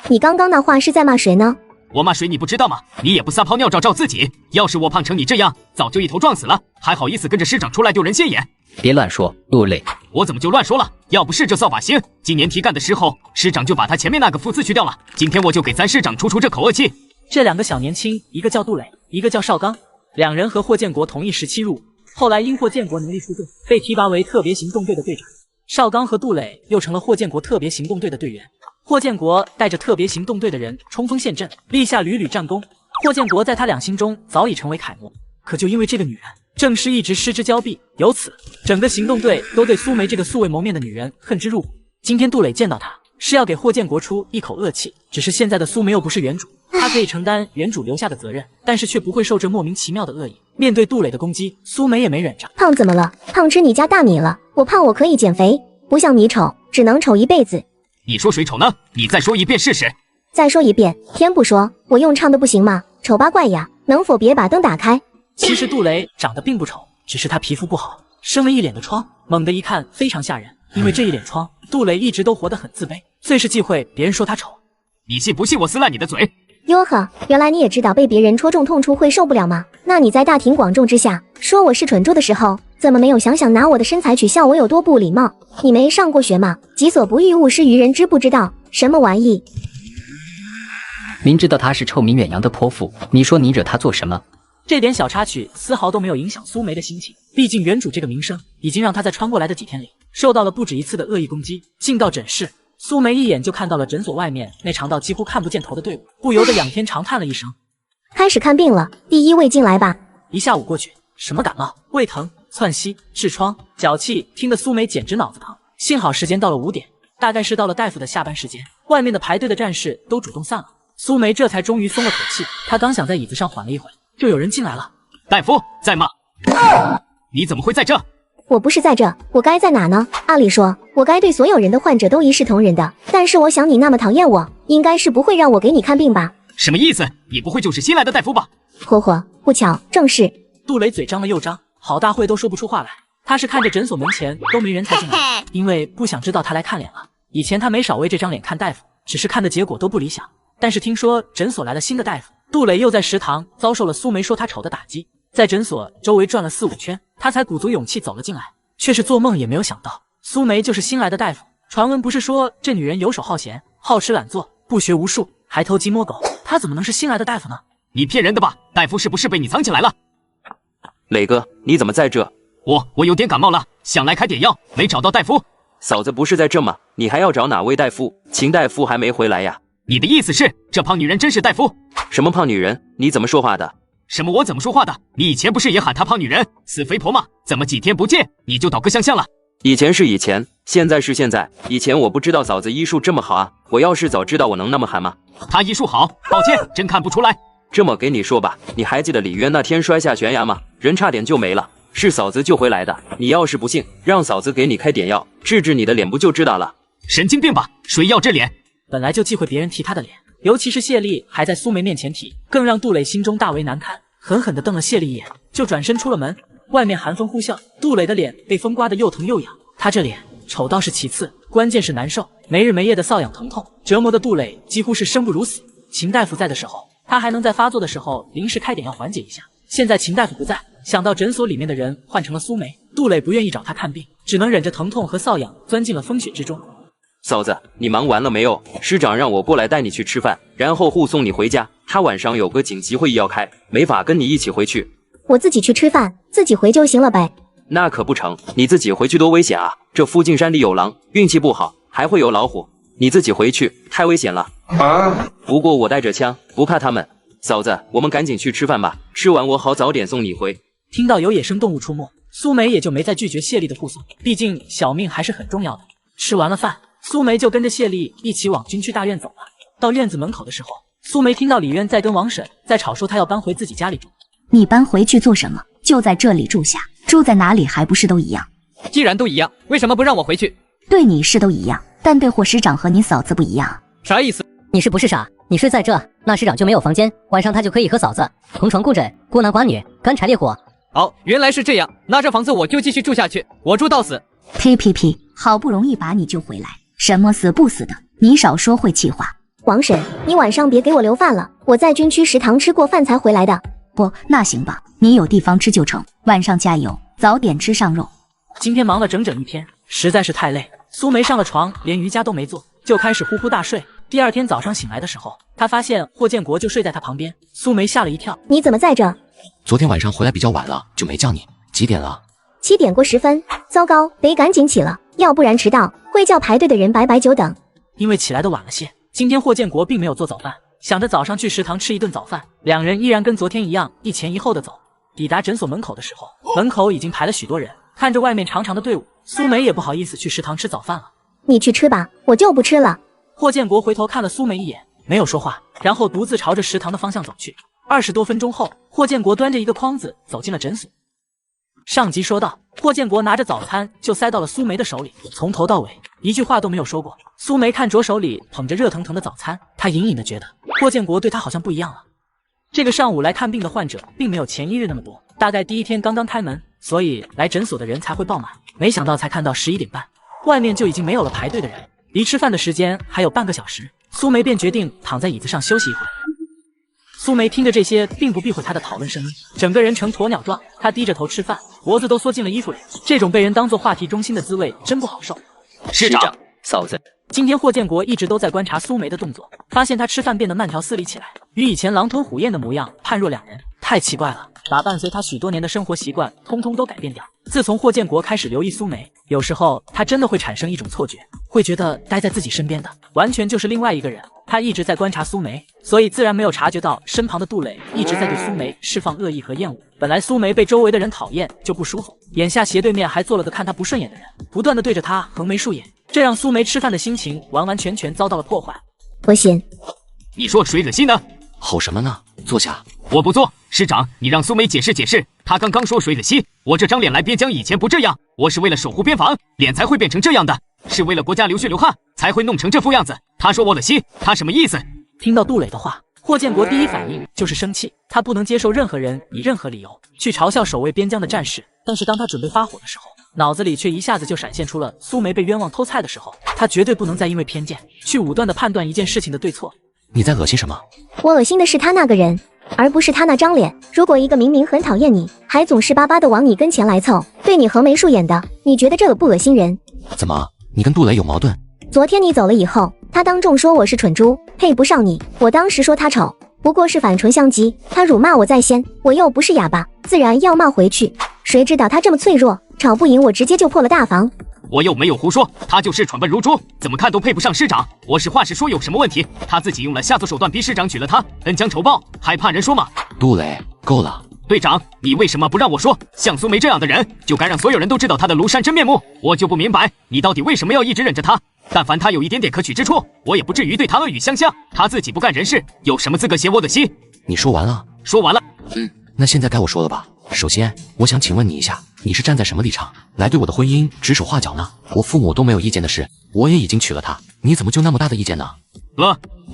你刚刚那话是在骂谁呢？我骂谁你不知道吗？你也不撒泡尿照自己，要是我胖成你这样，早就一头撞死了，还好意思跟着师长出来丢人现眼？别乱说，陆磊。我怎么就乱说了？要不是这扫把星，今年提干的时候，师长就把他前面那个副字去掉了。今天我就给咱师长出这口恶气。这两个小年轻，一个叫杜磊，一个叫邵刚，两人和霍建国同一时期入伍，后来因霍建国能力出众，被提拔为特别行动队的队长。邵刚和杜磊又成了霍建国特别行动队的队员。霍建国带着特别行动队的人冲锋陷阵，立下屡屡战功。霍建国在他俩心中早已成为楷模，可就因为这个女人，郑氏一直失之交臂，由此整个行动队都对苏梅这个素未谋面的女人恨之入骨。今天杜磊见到她，是要给霍建国出一口恶气，只是现在的苏梅又不是原主，她可以承担原主留下的责任，但是却不会受这莫名其妙的恶意。面对杜磊的攻击，苏梅也没忍着。胖怎么了？胖吃你家大米了？我胖我可以减肥，不像你丑，只能丑一辈子。你说谁丑呢？你再说一遍试试。再说一遍，偏不说，我用唱的不行吗？丑八怪呀，能否别把灯打开？其实杜磊长得并不丑，只是他皮肤不好，生了一脸的疮，猛地一看非常吓人。因为这一脸疮，杜磊一直都活得很自卑，最是忌讳别人说他丑。你信不信我撕烂你的嘴？哟呵，原来你也知道被别人戳中痛处会受不了吗？那你在大庭广众之下说我是蠢猪的时候，怎么没有想想拿我的身材取笑我有多不礼貌？你没上过学吗？己所不欲，勿施于人，知不知道？什么玩意？明知道他是臭名远扬的泼妇，你说你惹他做什么？这点小插曲丝毫都没有影响苏梅的心情，毕竟原主这个名声已经让她在穿过来的几天里受到了不止一次的恶意攻击。进到诊室，苏梅一眼就看到了诊所外面那长到几乎看不见头的队伍，不由得仰天长叹了一声。开始看病了，第一位进来吧。一下午过去，什么感冒、胃疼、窜稀、痔疮、脚气，听得苏梅简直脑子疼。幸好时间到了5点，大概是到了大夫的下班时间，外面的排队的战士都主动散了，苏梅这才终于松了口气。她刚想在椅子上缓了一会，就有人进来了。大夫在吗？你怎么会在这？我不是在这，我该在哪呢？按理说，我该对所有人的患者都一视同仁的，但是我想你那么讨厌我，应该是不会让我给你看病吧？什么意思？你不会就是新来的大夫吧？嚯嚯，不巧，正是。杜磊嘴张了又张，好大会都说不出话来。他是看着诊所门前都没人才进来，因为不想知道他来看脸了。以前他没少为这张脸看大夫，只是看的结果都不理想。但是听说诊所来了新的大夫，杜磊又在食堂遭受了苏梅说他丑的打击，在诊所周围转了4、5圈，他才鼓足勇气走了进来，却是做梦也没有想到苏梅就是新来的大夫。传闻不是说这女人游手好闲、好吃懒做、不学无术，还偷鸡摸狗，她怎么能是新来的大夫呢？你骗人的吧？大夫是不是被你藏起来了？磊哥，你怎么在这？我有点感冒了，想来开点药，没找到大夫。嫂子不是在这吗？你还要找哪位大夫？秦大夫还没回来呀。你的意思是这胖女人真是大夫？什么胖女人？你怎么说话的？什么我怎么说话的？你以前不是也喊她胖女人、死肥婆吗？怎么几天不见你就倒戈相向了？以前是以前，现在是现在。以前我不知道嫂子医术这么好啊，我要是早知道我能那么喊吗？她医术好，抱歉，真看不出来。这么给你说吧，你还记得李渊那天摔下悬崖吗？人差点就没了，是嫂子救回来的。你要是不信，让嫂子给你开点药，治治你的脸不就知道了？神经病吧，谁要这脸？本来就忌讳别人提他的脸，尤其是谢丽还在苏梅面前提，更让杜磊心中大为难堪，狠狠地瞪了谢丽一眼，就转身出了门。外面寒风呼啸，杜磊的脸被风刮得又疼又痒。他这脸丑倒是其次，关键是难受，没日没夜的瘙痒疼痛，折磨的杜磊几乎是生不如死。秦大夫在的时候，他还能在发作的时候临时开点药缓解一下，现在秦大夫不在，想到诊所里面的人换成了苏梅，杜磊不愿意找他看病，只能忍着疼痛和瘙痒钻进了风雪之中。嫂子，你忙完了没有？师长让我过来带你去吃饭，然后护送你回家。他晚上有个紧急会议要开，没法跟你一起回去。我自己去吃饭，自己回就行了呗。那可不成，你自己回去多危险啊！这附近山里有狼，运气不好还会有老虎。你自己回去太危险了啊！不过我带着枪，不怕他们。嫂子，我们赶紧去吃饭吧，吃完我好早点送你回。听到有野生动物出没，苏梅也就没再拒绝谢丽的护送，毕竟小命还是很重要的。吃完了饭，苏梅就跟着谢丽一起往军区大院走了。到院子门口的时候，苏梅听到李渊在跟王婶在吵，说他要搬回自己家里住。你搬回去做什么？就在这里住下，住在哪里还不是都一样？既然都一样，为什么不让我回去？对你是都一样，但对霍师长和你嫂子不一样。啥意思？你是不是傻？你睡在这，那师长就没有房间，晚上他就可以和嫂子同床共枕，孤男寡女，干柴烈火。哦，原来是这样，那这房子我就继续住下去，我住到死。呸呸呸！好不容易把你救回来，什么死不死的，你少说晦气话。王婶，你晚上别给我留饭了，我在军区食堂吃过饭才回来的。不，那行吧，你有地方吃就成，晚上加油，早点吃上肉。今天忙了整整一天，实在是太累。苏梅上了床，连瑜伽都没做，就开始呼呼大睡。第二天早上醒来的时候，她发现霍建国就睡在她旁边。苏梅吓了一跳，你怎么在这？昨天晚上回来比较晚了，就没叫你。几点了？7点过10分。糟糕，得赶紧起了，要不然迟到会叫排队的人白白久等。因为起来的晚了些，今天霍建国并没有做早饭，想着早上去食堂吃一顿早饭，两人依然跟昨天一样一前一后的走。抵达诊所门口的时候，门口已经排了许多人，看着外面长长的队伍，苏梅也不好意思去食堂吃早饭了。你去吃吧，我就不吃了。霍建国回头看了苏梅一眼，没有说话，然后独自朝着食堂的方向走去。20多分钟后，霍建国端着一个筐子走进了诊所。上集说到，霍建国拿着早餐就塞到了苏梅的手里，从头到尾一句话都没有说过。苏梅看着手里捧着热腾腾的早餐，她隐隐的觉得霍建国对她好像不一样了。这个上午来看病的患者并没有前一日那么多，大概第一天刚刚开门，所以来诊所的人才会爆满。没想到才看到11点半，外面就已经没有了排队的人，离吃饭的时间还有半个小时。苏梅便决定躺在椅子上休息一会儿。苏梅听着这些，并不避讳他的讨论声音，整个人呈鸵鸟状。她低着头吃饭，脖子都缩进了衣服里。这种被人当作话题中心的滋味真不好受。师长，嫂子，今天霍建国一直都在观察苏梅的动作，发现她吃饭变得慢条斯理起来，与以前狼吞虎咽的模样判若两人。太奇怪了，把伴随他许多年的生活习惯通通都改变掉。自从霍建国开始留意苏梅，有时候他真的会产生一种错觉，会觉得待在自己身边的完全就是另外一个人。他一直在观察苏梅，所以自然没有察觉到身旁的杜磊一直在对苏梅释放恶意和厌恶。本来苏梅被周围的人讨厌就不舒服，眼下斜对面还坐了个看他不顺眼的人，不断的对着他横眉竖眼，这让苏梅吃饭的心情完完全全遭到了破坏。恶心！你说谁恶心呢？吼什么呢？坐下。我不坐。师长，你让苏梅解释解释，她刚刚说谁恶心？我这张脸来边疆以前不这样，我是为了守护边防，脸才会变成这样的，是为了国家流血流汗才会弄成这副样子。他说我恶心，他什么意思？听到杜磊的话，霍建国第一反应就是生气，他不能接受任何人以任何理由去嘲笑守卫边疆的战士。但是当他准备发火的时候，脑子里却一下子就闪现出了苏梅被冤枉偷菜的时候，他绝对不能再因为偏见去武断的判断一件事情的对错。你在恶心什么？我恶心的是他那个人，而不是他那张脸。如果一个明明很讨厌你，还总是巴巴的往你跟前来凑，对你横眉竖眼的，你觉得这个不恶心人？怎么，你跟杜磊有矛盾？昨天你走了以后，他当众说我是蠢猪，配不上你。我当时说他丑，不过是反唇相讥，他辱骂我在先，我又不是哑巴，自然要骂回去。谁知道他这么脆弱，吵不赢我直接就破了大防。我又没有胡说，他就是蠢笨如猪，怎么看都配不上师长。我实话实说，有什么问题？他自己用了下作手段逼师长娶了他，恩将仇报，还怕人说吗？杜磊，够了。队长，你为什么不让我说？像苏梅这样的人，就该让所有人都知道他的庐山真面目。我就不明白，你到底为什么要一直忍着他？但凡他有一点点可取之处，我也不至于对他恶语相向。他自己不干人事，有什么资格嫌我恶心？你说完了？说完了。那现在该我说了吧？首先，我想请问你一下，你是站在什么立场来对我的婚姻指手画脚呢？我父母都没有意见的事，我也已经娶了她，你怎么就那么大的意见呢？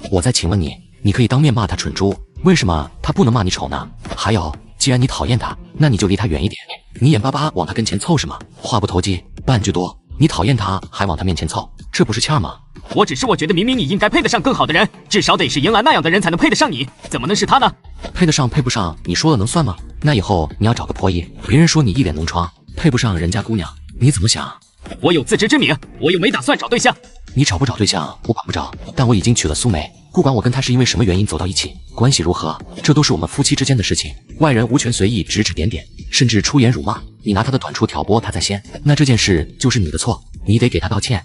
我再请问你，你可以当面骂他蠢猪，为什么他不能骂你丑呢？还有，既然你讨厌他，那你就离他远一点。你眼巴巴往他跟前凑是吗？话不投机半句多，你讨厌他还往他面前凑，这不是欠吗？我觉得明明你应该配得上更好的人，至少得是银兰那样的人才能配得上你，怎么能是他呢？配得上配不上，你说了能算吗？那以后你要找个破衣，别人说你一脸脓疮，配不上人家姑娘，你怎么想？我有自知之明，我又没打算找对象。你找不找对象我管不着，但我已经娶了苏梅，不管我跟她是因为什么原因走到一起，关系如何，这都是我们夫妻之间的事情，外人无权随意指指点点，甚至出言辱骂。你拿她的短处挑拨她在先，那这件事就是你的错，你得给她道歉。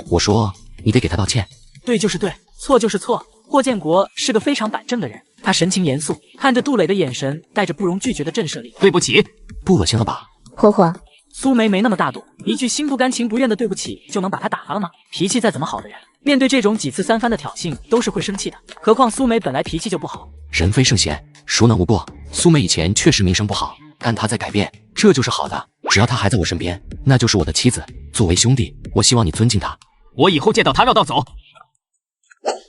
我说你得给她道歉。对就是对，错就是错。霍建国是个非常板正的人，他神情严肃，看着杜磊的眼神带着不容拒绝的震慑力。对不起。不恶心了吧？火火，苏梅没那么大度，一句心不甘情不愿的对不起就能把他打发了吗？脾气再怎么好的人，面对这种几次三番的挑衅都是会生气的，何况苏梅本来脾气就不好。人非圣贤，孰能无过？苏梅以前确实名声不好，但她在改变，这就是好的。只要她还在我身边，那就是我的妻子。作为兄弟，我希望你尊敬她。我以后见到她绕道走。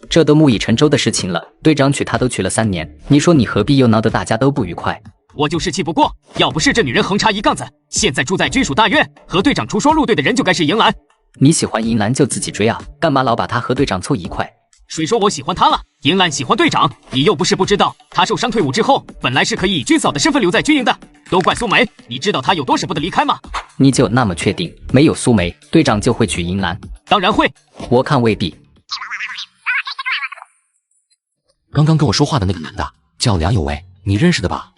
这都木已成舟的事情了，队长娶她都娶了3年，你说你何必又闹得大家都不愉快？我就士气不过。要不是这女人横插一杠子，现在住在军属大院，和队长出双入队的人就该是银兰。你喜欢银兰就自己追啊，干嘛老把她和队长凑一块？谁说我喜欢她了？银兰喜欢队长，你又不是不知道，她受伤退伍之后，本来是可以以军嫂的身份留在军营的。都怪苏梅，你知道她有多舍不得离开吗？你就那么确定，没有苏梅，队长就会娶银兰？当然会，我看未必。刚刚跟我说话的那个男的叫梁有为，你认识的吧？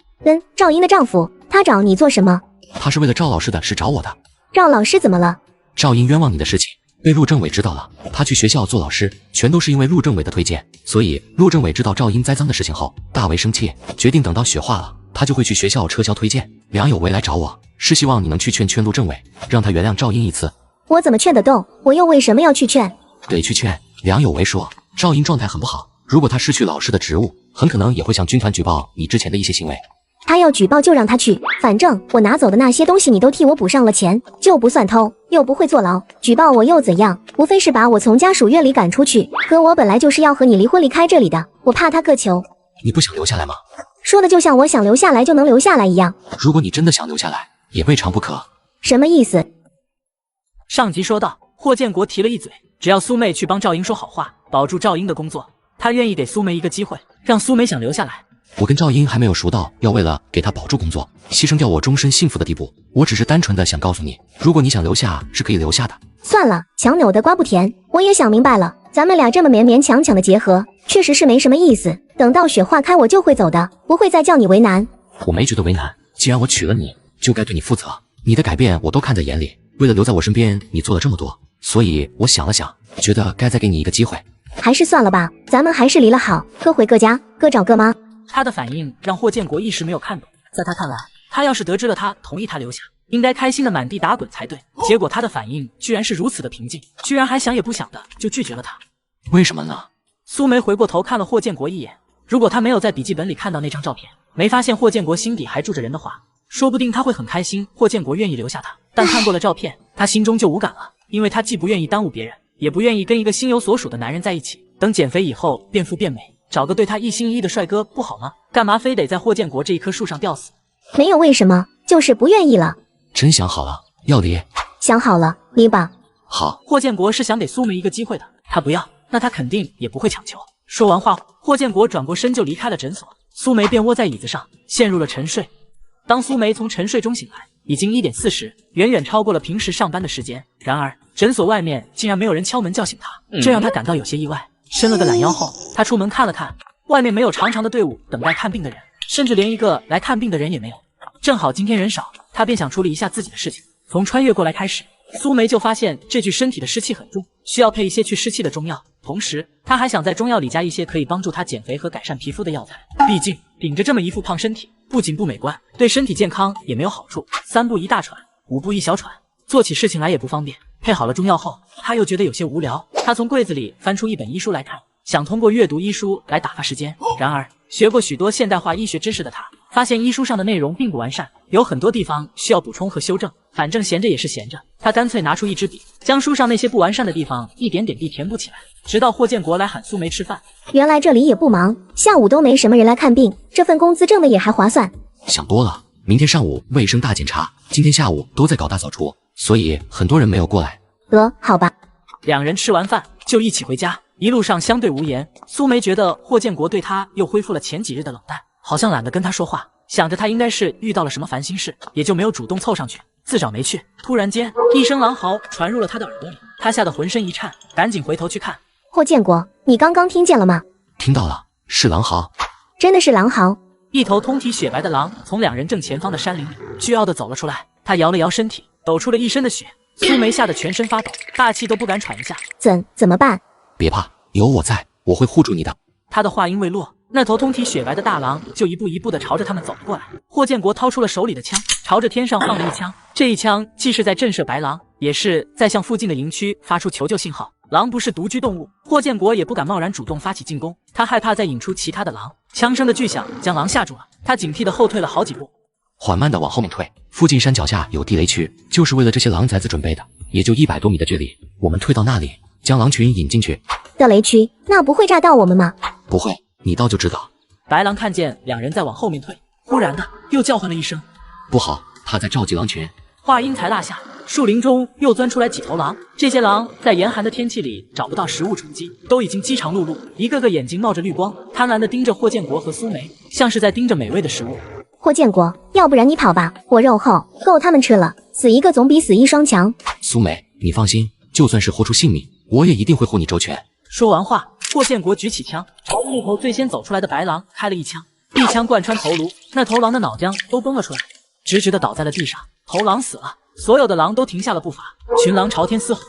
赵英的丈夫，他找你做什么？他是为了赵老师的事找我的。赵老师怎么了？赵英冤枉你的事情被陆政委知道了，他去学校做老师，全都是因为陆政委的推荐。所以陆政委知道赵英栽赃的事情后，大为生气，决定等到雪化了，他就会去学校撤销推荐。梁有为来找我，是希望你能去劝陆政委，让他原谅赵英一次。我怎么劝得动？我又为什么要去劝？得去劝。梁有为说，赵英状态很不好，如果他失去老师的职务，很可能也会向军团举报你之前的一些行为。他要举报就让他去，反正我拿走的那些东西你都替我补上了钱，就不算偷，又不会坐牢，举报我又怎样？无非是把我从家属院里赶出去。哥，我本来就是要和你离婚离开这里的，我怕他个球。你不想留下来吗？说的就像我想留下来就能留下来一样。如果你真的想留下来，也未尝不可。什么意思？上集说到，霍建国提了一嘴，只要苏妹去帮赵英说好话，保住赵英的工作，他愿意给苏梅一个机会，让苏梅想留下来。我跟赵英还没有熟到要为了给他保住工作，牺牲掉我终身幸福的地步。我只是单纯的想告诉你，如果你想留下，是可以留下的。算了，强扭的瓜不甜，我也想明白了，咱们俩这么勉勉强强的结合，确实是没什么意思。等到雪化开，我就会走的，不会再叫你为难。我没觉得为难，既然我娶了你，就该对你负责。你的改变我都看在眼里，为了留在我身边，你做了这么多，所以我想了想，觉得该再给你一个机会。还是算了吧，咱们还是离了好，各回各家，各找各妈。他的反应让霍建国一时没有看懂，在他看来，他要是得知了他同意他留下，应该开心的满地打滚才对。结果他的反应居然是如此的平静，居然还想也不想的就拒绝了他。为什么呢？苏梅回过头看了霍建国一眼，如果他没有在笔记本里看到那张照片，没发现霍建国心底还住着人的话，说不定他会很开心霍建国愿意留下他。但看过了照片，他心中就无感了，因为他既不愿意耽误别人，也不愿意跟一个心有所属的男人在一起。等减肥以后变富变美，找个对他一心一意的帅哥不好吗？干嘛非得在霍建国这一棵树上吊死？没有为什么，就是不愿意了。真想好了，要离。想好了，离吧。好。霍建国是想给苏梅一个机会的，他不要，那他肯定也不会强求。说完话，霍建国转过身就离开了诊所，苏梅便窝在椅子上，陷入了沉睡。当苏梅从沉睡中醒来，已经1点40，远远超过了平时上班的时间。然而，诊所外面竟然没有人敲门叫醒她，这让她感到有些意外。伸了个懒腰后，她出门看了看，外面没有长长的队伍等待看病的人，甚至连一个来看病的人也没有。正好今天人少，她便想处理一下自己的事情。从穿越过来开始，苏梅就发现这具身体的湿气很重，需要配一些去湿气的中药。同时，她还想在中药里加一些可以帮助她减肥和改善皮肤的药材。毕竟顶着这么一副胖身体，不仅不美观，对身体健康也没有好处。3步一大喘，5步一小喘，做起事情来也不方便。配好了中药后，她又觉得有些无聊，她从柜子里翻出一本医书来看，想通过阅读医书来打发时间。然而，学过许多现代化医学知识的她，发现医书上的内容并不完善，有很多地方需要补充和修正。反正闲着也是闲着，她干脆拿出一支笔，将书上那些不完善的地方一点点地填补起来。直到霍建国来喊苏梅吃饭。原来这里也不忙，下午都没什么人来看病，这份工资挣的也还划算。想多了，明天上午卫生大检查，今天下午都在搞大扫除，所以很多人没有过来。好吧。两人吃完饭就一起回家，一路上相对无言。苏梅觉得霍建国对她又恢复了前几日的冷淡，好像懒得跟她说话，想着她应该是遇到了什么烦心事，也就没有主动凑上去，自找没趣。突然间，一声狼嚎传入了她的耳朵里，她吓得浑身一颤，赶紧回头去看。霍建国，你刚刚听见了吗？听到了，是狼嚎。真的是狼嚎。一头通体雪白的狼从两人正前方的山林里倨傲地走了出来，他摇了摇身体，抖出了一身的血。苏梅吓得全身发抖，大气都不敢喘一下。怎么办？别怕，有我在，我会护住你的。他的话音未落，那头通体雪白的大狼就一步一步地朝着他们走了过来。霍建国掏出了手里的枪，朝着天上放了一枪。这一枪既是在震慑白狼，也是在向附近的营区发出求救信号。狼不是独居动物，霍建国也不敢贸然主动发起进攻，他害怕再引出其他的狼。枪声的巨响将狼吓住了，他警惕地后退了好几步，缓慢地往后面退。附近山脚下有地雷区，就是为了这些狼崽子准备的，也就100多米的距离。我们退到那里，将狼群引进去。的雷区，那不会炸到我们吗？不会，你到就知道。白狼看见两人在往后面退，忽然的又叫唤了一声，不好，他在召集狼群。话音才落下，树林中又钻出来几头狼。这些狼在严寒的天气里找不到食物充饥，都已经饥肠辘辘，一个个眼睛冒着绿光，贪婪地盯着霍建国和苏梅，像是在盯着美味的食物。霍建国，要不然你跑吧，我肉厚，够他们吃了，死一个总比死一双强。苏梅，你放心，就算是豁出性命，我也一定会护你周全。说完话，霍建国举起枪，朝着那头最先走出来的白狼开了一枪，一枪贯穿头颅，那头狼的脑浆都崩了出来，直直地倒在了地上。头狼死了，所有的狼都停下了步伐，群狼朝天嘶吼：“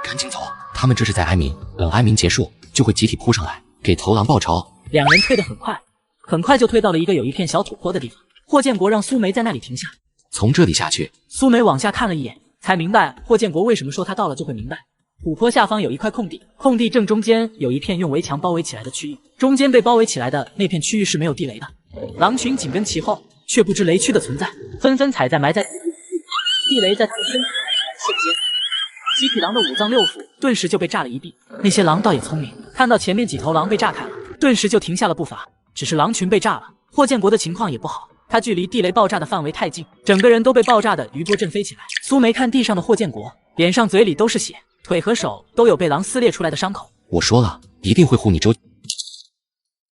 赶紧走！他们这是在哀鸣，等哀鸣结束，就会集体扑上来，给头狼报仇。”两人退得很快，很快就退到了一个有一片小土坡的地方。霍建国让苏梅在那里停下，从这里下去。苏梅往下看了一眼，才明白霍建国为什么说他到了就会明白。土坡下方有一块空地，空地正中间有一片用围墙包围起来的区域，中间被包围起来的那片区域是没有地雷的。狼群紧跟其后，却不知雷区的存在，纷纷踩在埋在地雷在他们身体瞬间，几匹狼的五脏六腑顿时就被炸了一地。那些狼倒也聪明，看到前面几头狼被炸开了，顿时就停下了步伐。只是狼群被炸了，霍建国的情况也不好，他距离地雷爆炸的范围太近，整个人都被爆炸的余波震飞起来。苏梅看地上的霍建国，脸上嘴里都是血，腿和手都有被狼撕裂出来的伤口。我说了，一定会护你周全。